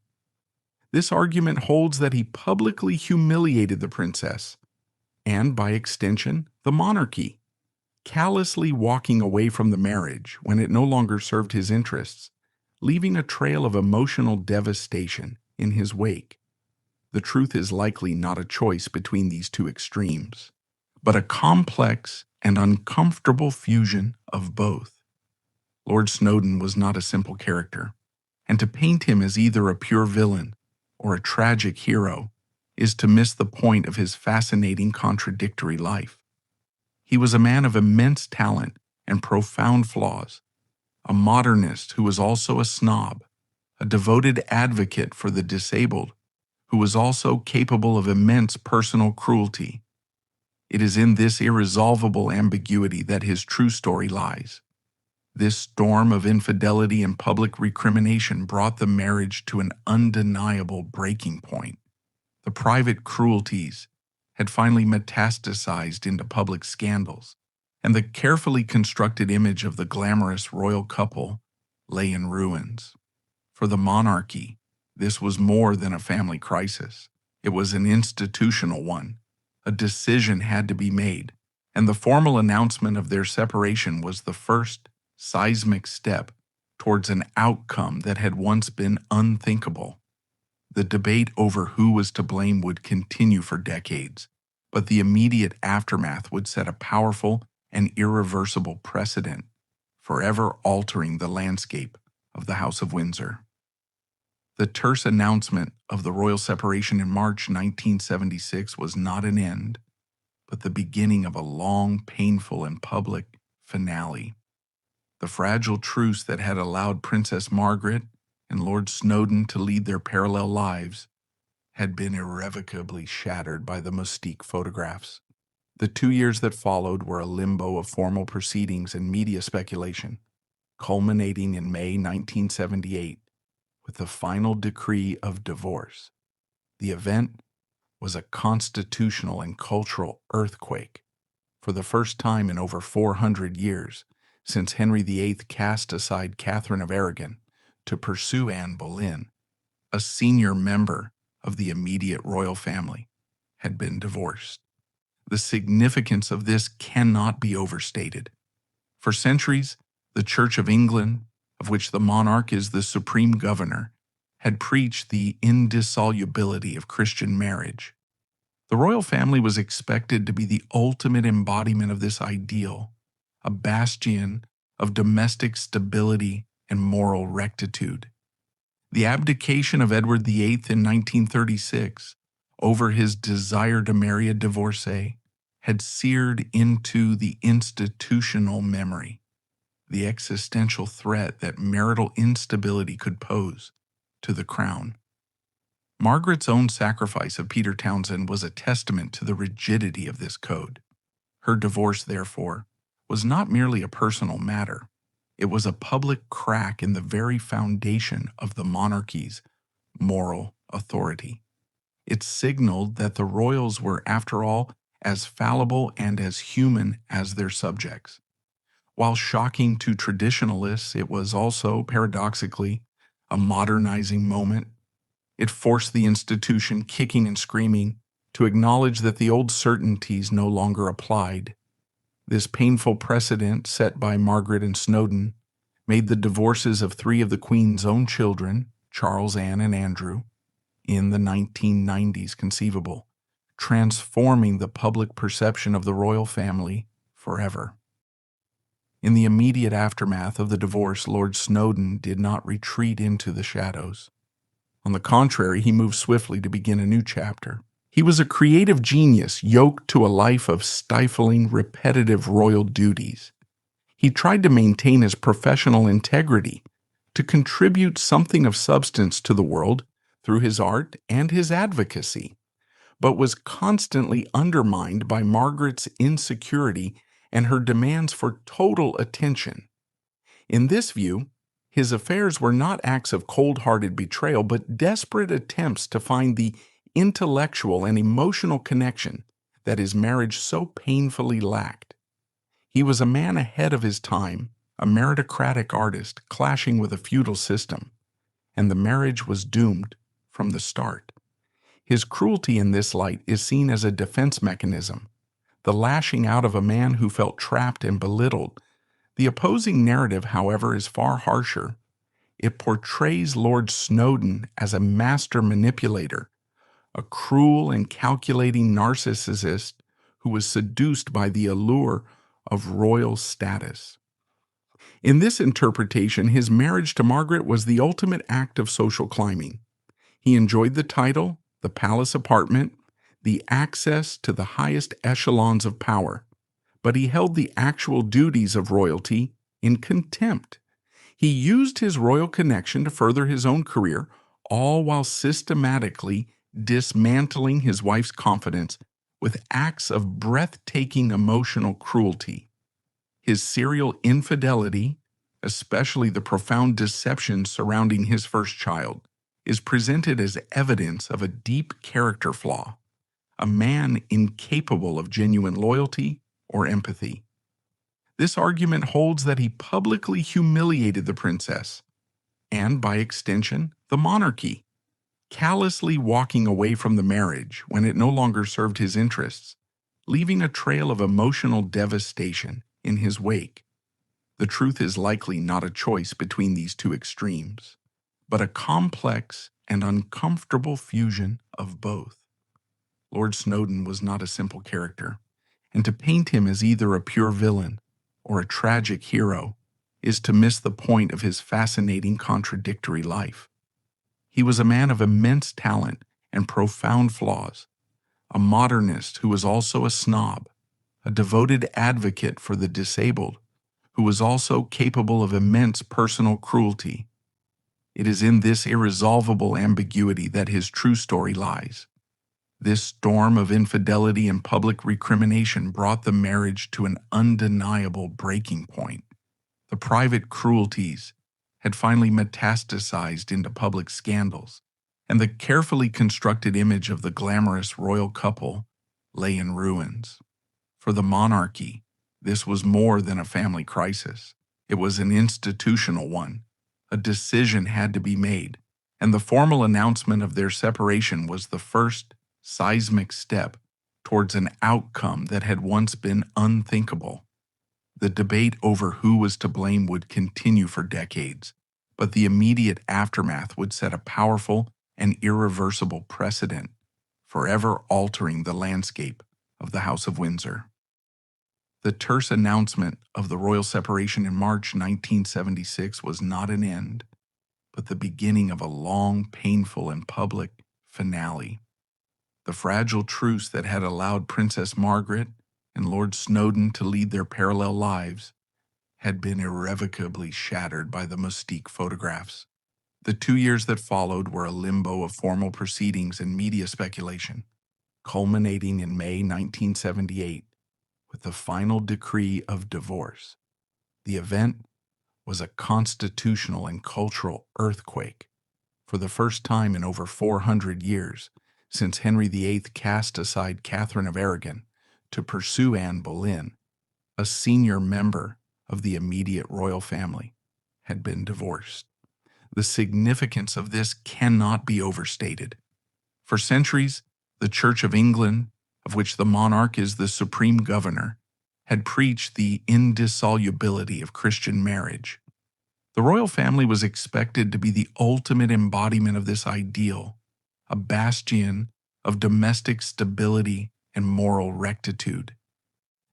This argument holds that he publicly humiliated the princess, and by extension, the monarchy, callously walking away from the marriage when it no longer served his interests, leaving a trail of emotional devastation in his wake. The truth is likely not a choice between these two extremes, but a complex and uncomfortable fusion of both. Lord Snowdon was not a simple character, and to paint him as either a pure villain or a tragic hero is to miss the point of his fascinating contradictory life. He was a man of immense talent and profound flaws, a modernist who was also a snob, a devoted advocate for the disabled, who was also capable of immense personal cruelty. It is in this irresolvable ambiguity that his true story lies. This storm of infidelity and public recrimination brought the marriage to an undeniable breaking point. The private cruelties had finally metastasized into public scandals, and the carefully constructed image of the glamorous royal couple lay in ruins. For the monarchy, this was more than a family crisis. It was an institutional one. A decision had to be made, and the formal announcement of their separation was the first seismic step towards an outcome that had once been unthinkable. The debate over who was to blame would continue for decades, but the immediate aftermath would set a powerful and irreversible precedent, forever altering the landscape of the House of Windsor. The terse announcement of the royal separation in March 1976 was not an end, but the beginning of a long, painful, and public finale. The fragile truce that had allowed Princess Margaret and Lord Snowdon to lead their parallel lives had been irrevocably shattered by the Mystique photographs. The 2 years that followed were a limbo of formal proceedings and media speculation, culminating in May 1978 with the final decree of divorce. The event was a constitutional and cultural earthquake. For the first time in over 400 years, since Henry VIII cast aside Catherine of Aragon to pursue Anne Boleyn, a senior member of the immediate royal family had been divorced. The significance of this cannot be overstated. For centuries, the Church of England, of which the monarch is the supreme governor, had preached the indissolubility of Christian marriage. The royal family was expected to be the ultimate embodiment of this ideal, a bastion of domestic stability and moral rectitude. The abdication of Edward VIII in 1936 over his desire to marry a divorcee had seared into the institutional memory the existential threat that marital instability could pose to the crown. Margaret's own sacrifice of Peter Townsend was a testament to the rigidity of this code. Her divorce, therefore, was not merely a personal matter. It was a public crack in the very foundation of the monarchy's moral authority. It signaled that the royals were, after all, as fallible and as human as their subjects. While shocking to traditionalists, it was also, paradoxically, a modernizing moment. It forced the institution, kicking and screaming, to acknowledge that the old certainties no longer applied. This painful precedent set by Margaret and Snowdon made the divorces of 3 of the Queen's own children, Charles, Anne, and Andrew, in the 1990s conceivable, transforming the public perception of the royal family forever. In the immediate aftermath of the divorce, Lord Snowdon did not retreat into the shadows. On the contrary, he moved swiftly to begin a new chapter. He was a creative genius yoked to a life of stifling, repetitive royal duties. He tried to maintain his professional integrity, to contribute something of substance to the world through his art and his advocacy, but was constantly undermined by Margaret's insecurity and her demands for total attention. In this view, his affairs were not acts of cold-hearted betrayal, but desperate attempts to find the intellectual and emotional connection that his marriage so painfully lacked. He was a man ahead of his time, a meritocratic artist clashing with a feudal system, and the marriage was doomed from the start. His cruelty in this light is seen as a defense mechanism, the lashing out of a man who felt trapped and belittled. The opposing narrative, however, is far harsher. It portrays Lord Snowdon as a master manipulator, a cruel and calculating narcissist who was seduced by the allure of royal status. In this interpretation, his marriage to Margaret was the ultimate act of social climbing. He enjoyed the title, the palace apartment, the access to the highest echelons of power, but he held the actual duties of royalty in contempt. He used his royal connection to further his own career, all while systematically dismantling his wife's confidence with acts of breathtaking emotional cruelty. His serial infidelity, especially the profound deception surrounding his first child, is presented as evidence of a deep character flaw, a man incapable of genuine loyalty or empathy. This argument holds that he publicly humiliated the princess, and by extension, the monarchy, callously walking away from the marriage when it no longer served his interests, leaving a trail of emotional devastation in his wake. The truth is likely not a choice between these two extremes, but a complex and uncomfortable fusion of both. Lord Snowdon was not a simple character, and to paint him as either a pure villain or a tragic hero is to miss the point of his fascinating contradictory life. He was a man of immense talent and profound flaws, a modernist who was also a snob, a devoted advocate for the disabled, who was also capable of immense personal cruelty. It is in this irresolvable ambiguity that his true story lies. This storm of infidelity and public recrimination brought the marriage to an undeniable breaking point. The private cruelties had finally metastasized into public scandals, and the carefully constructed image of the glamorous royal couple lay in ruins. For the monarchy, this was more than a family crisis. It was an institutional one. A decision had to be made, and the formal announcement of their separation was the first seismic step towards an outcome that had once been unthinkable. The debate over who was to blame would continue for decades, but the immediate aftermath would set a powerful and irreversible precedent, forever altering the landscape of the House of Windsor. The terse announcement of the royal separation in March 1976 was not an end, but the beginning of a long, painful, and public finale. The fragile truce that had allowed Princess Margaret and Lord Snowdon to lead their parallel lives had been irrevocably shattered by the mystique photographs. The 2 years that followed were a limbo of formal proceedings and media speculation, culminating in May 1978 with the final decree of divorce. The event was a constitutional and cultural earthquake. For the first time in over 400 years, since Henry VIII cast aside Catherine of Aragon to pursue Anne Boleyn, a senior member of the immediate royal family had been divorced. The significance of this cannot be overstated. For centuries, the Church of England, of which the monarch is the supreme governor, had preached the indissolubility of Christian marriage. The royal family was expected to be the ultimate embodiment of this ideal, a bastion of domestic stability and moral rectitude.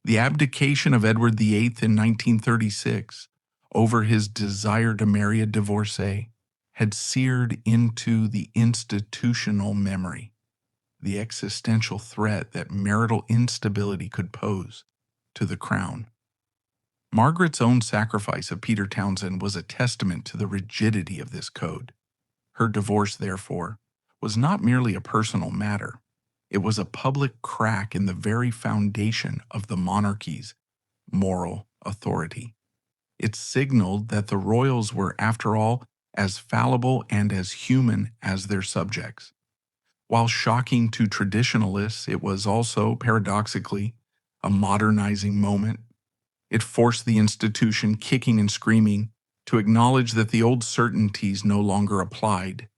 The abdication of Edward VIII in 1936 over his desire to marry a divorcee had seared into the institutional memory the existential threat that marital instability could pose to the crown. Margaret's own sacrifice of Peter Townsend was a testament to the rigidity of this code. Her divorce, therefore, was not merely a personal matter. It was a public crack in the very foundation of the monarchy's moral authority. It signaled that the royals were, after all, as fallible and as human as their subjects. While shocking to traditionalists, it was also, paradoxically, a modernizing moment. It forced the institution, kicking and screaming, to acknowledge that the old certainties no longer applied.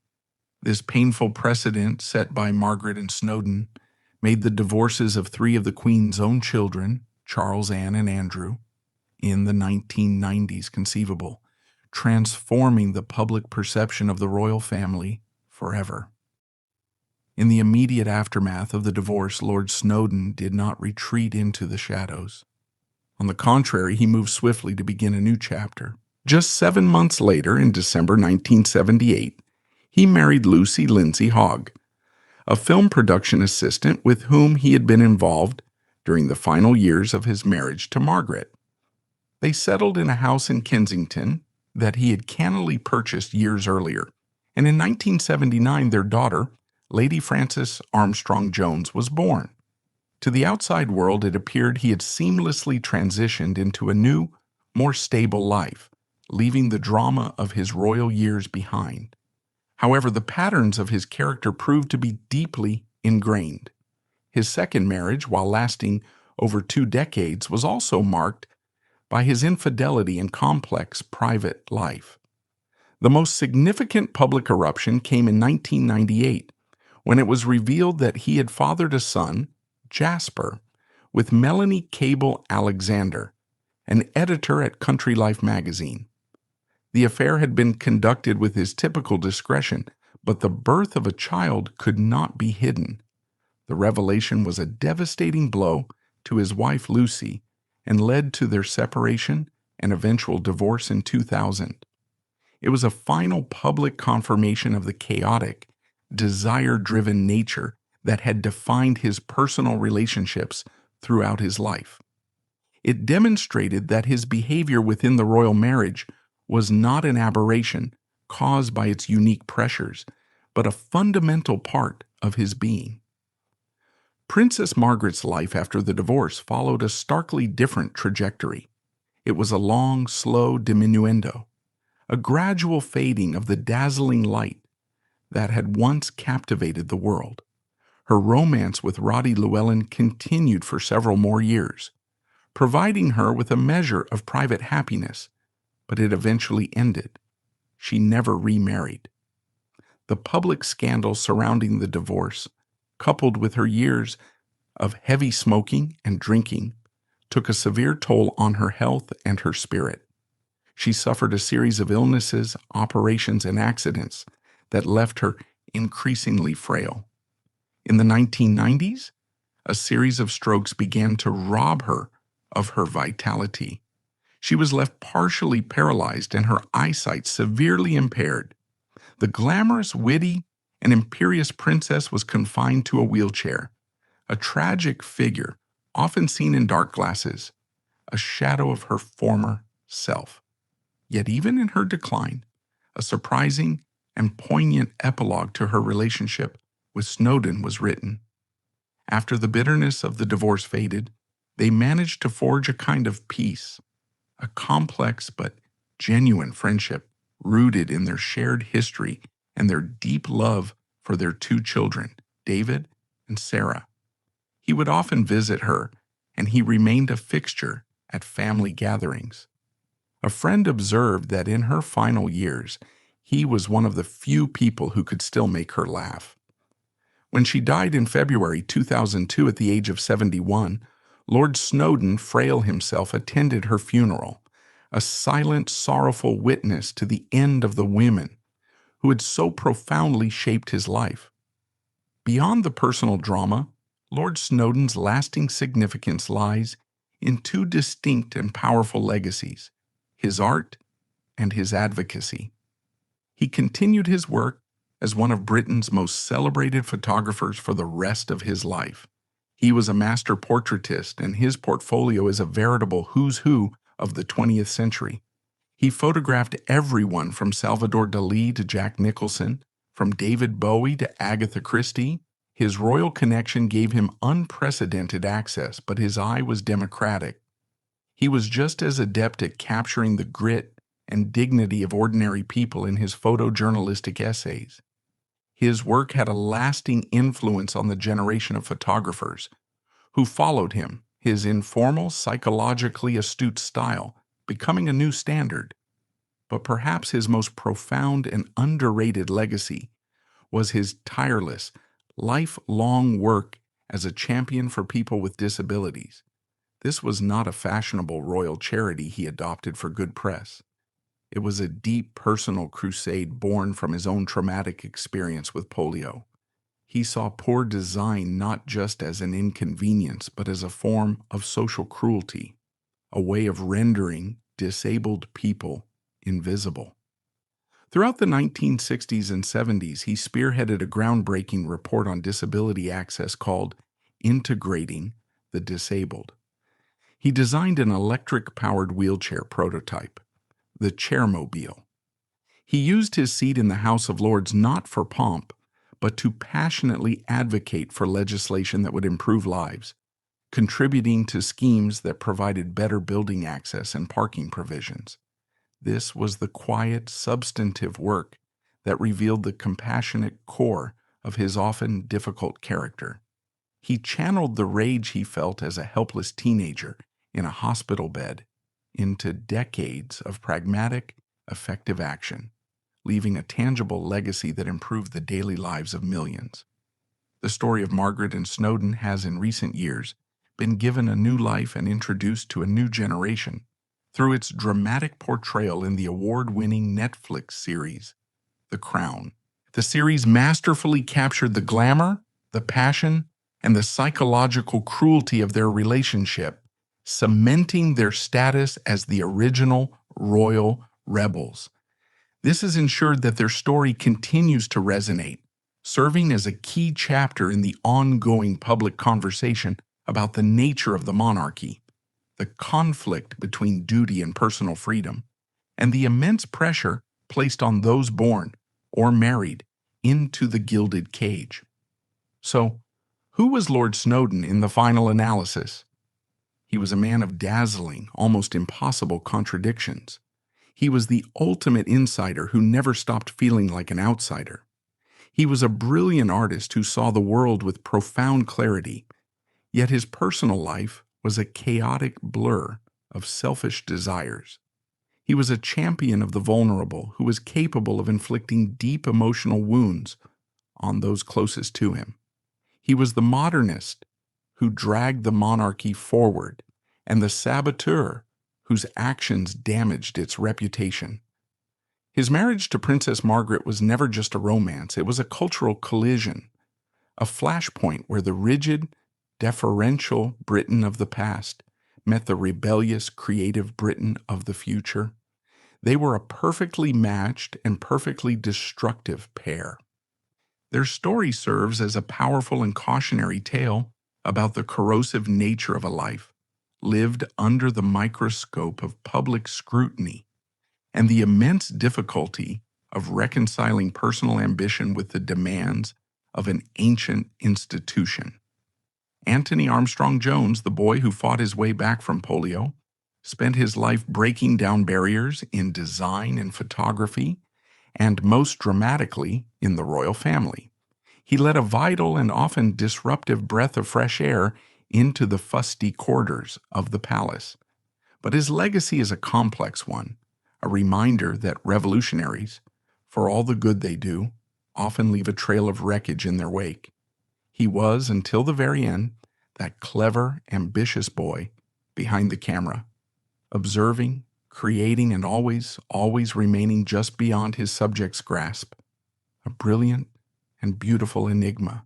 This painful precedent set by Margaret and Snowdon made the divorces of 3 of the Queen's own children, Charles, Anne, and Andrew, in the 1990s conceivable, transforming the public perception of the royal family forever. In the immediate aftermath of the divorce, Lord Snowdon did not retreat into the shadows. On the contrary, he moved swiftly to begin a new chapter. Just 7 months later, in December 1978, he married Lucy Lindsay Hogg, a film production assistant with whom he had been involved during the final years of his marriage to Margaret. They settled in a house in Kensington that he had cannily purchased years earlier, and in 1979 their daughter, Lady Princess Armstrong Jones, was born. To the outside world, it appeared he had seamlessly transitioned into a new, more stable life, leaving the drama of his royal years behind. However, the patterns of his character proved to be deeply ingrained. His second marriage, while lasting over 2 decades, was also marked by his infidelity and complex private life. The most significant public eruption came in 1998, when it was revealed that he had fathered a son, Jasper, with Melanie Cable Alexander, an editor at Country Life magazine. The affair had been conducted with his typical discretion, but the birth of a child could not be hidden. The revelation was a devastating blow to his wife Lucy and led to their separation and eventual divorce in 2000. It was a final public confirmation of the chaotic, desire-driven nature that had defined his personal relationships throughout his life. It demonstrated that his behavior within the royal marriage was not an aberration caused by its unique pressures, but a fundamental part of his being. Princess Margaret's life after the divorce followed a starkly different trajectory. It was a long, slow diminuendo, a gradual fading of the dazzling light that had once captivated the world. Her romance with Roddy Llewellyn continued for several more years, providing her with a measure of private happiness, but it eventually ended. She never remarried. The public scandal surrounding the divorce, coupled with her years of heavy smoking and drinking, took a severe toll on her health and her spirit. She suffered a series of illnesses, operations, and accidents that left her increasingly frail. In the 1990s, a series of strokes began to rob her of her vitality. She was left partially paralyzed and her eyesight severely impaired. The glamorous, witty, and imperious princess was confined to a wheelchair, a tragic figure often seen in dark glasses, a shadow of her former self. Yet even in her decline, a surprising and poignant epilogue to her relationship with Snowdon was written. After the bitterness of the divorce faded, they managed to forge a kind of peace, a complex but genuine friendship rooted in their shared history and their deep love for their 2 children, David and Sarah. He would often visit her, and he remained a fixture at family gatherings. A friend observed that in her final years, he was one of the few people who could still make her laugh. When she died in February 2002 at the age of 71, Lord Snowdon, frail himself, attended her funeral, a silent, sorrowful witness to the end of the women who had so profoundly shaped his life. Beyond the personal drama, Lord Snowdon's lasting significance lies in 2 distinct and powerful legacies: his art and his advocacy. He continued his work as one of Britain's most celebrated photographers for the rest of his life. He was a master portraitist, and his portfolio is a veritable who's who of the 20th century. He photographed everyone from Salvador Dalí to Jack Nicholson, from David Bowie to Agatha Christie. His royal connection gave him unprecedented access, but his eye was democratic. He was just as adept at capturing the grit and dignity of ordinary people in his photojournalistic essays. His work had a lasting influence on the generation of photographers who followed him, his informal, psychologically astute style becoming a new standard. But perhaps his most profound and underrated legacy was his tireless, lifelong work as a champion for people with disabilities. This was not a fashionable royal charity he adopted for good press. It was a deep personal crusade born from his own traumatic experience with polio. He saw poor design not just as an inconvenience, but as a form of social cruelty, a way of rendering disabled people invisible. Throughout the 1960s and 70s, he spearheaded a groundbreaking report on disability access called Integrating the Disabled. He designed an electric-powered wheelchair prototype, the Chairmobile. He used his seat in the House of Lords not for pomp, but to passionately advocate for legislation that would improve lives, contributing to schemes that provided better building access and parking provisions. This was the quiet, substantive work that revealed the compassionate core of his often difficult character. He channeled the rage he felt as a helpless teenager in a hospital bed into decades of pragmatic, effective action, leaving a tangible legacy that improved the daily lives of millions. The story of Margaret and Snowdon has in recent years been given a new life and introduced to a new generation through its dramatic portrayal in the award-winning Netflix series, The Crown. The series masterfully captured the glamour, the passion, and the psychological cruelty of their relationship, cementing their status as the original royal rebels. This has ensured that their story continues to resonate, serving as a key chapter in the ongoing public conversation about the nature of the monarchy, the conflict between duty and personal freedom, and the immense pressure placed on those born or married into the gilded cage. So, who was Lord Snowdon in the final analysis? He was a man of dazzling, almost impossible contradictions. He was the ultimate insider who never stopped feeling like an outsider. He was a brilliant artist who saw the world with profound clarity, yet his personal life was a chaotic blur of selfish desires. He was a champion of the vulnerable who was capable of inflicting deep emotional wounds on those closest to him. He was the modernist who dragged the monarchy forward and the saboteur whose actions damaged its reputation. His marriage to Princess Margaret was never just a romance, it was a cultural collision, a flashpoint where the rigid, deferential Britain of the past met the rebellious, creative Britain of the future. They were a perfectly matched and perfectly destructive pair. Their story serves as a powerful and cautionary tale about the corrosive nature of a life lived under the microscope of public scrutiny and the immense difficulty of reconciling personal ambition with the demands of an ancient institution. Antony Armstrong Jones, the boy who fought his way back from polio, spent his life breaking down barriers in design and photography, and most dramatically, in the royal family. He led a vital and often disruptive breath of fresh air into the fusty quarters of the palace. But his legacy is a complex one, a reminder that revolutionaries, for all the good they do, often leave a trail of wreckage in their wake. He was, until the very end, that clever, ambitious boy behind the camera, observing, creating, and always remaining just beyond his subject's grasp. A brilliant and beautiful enigma.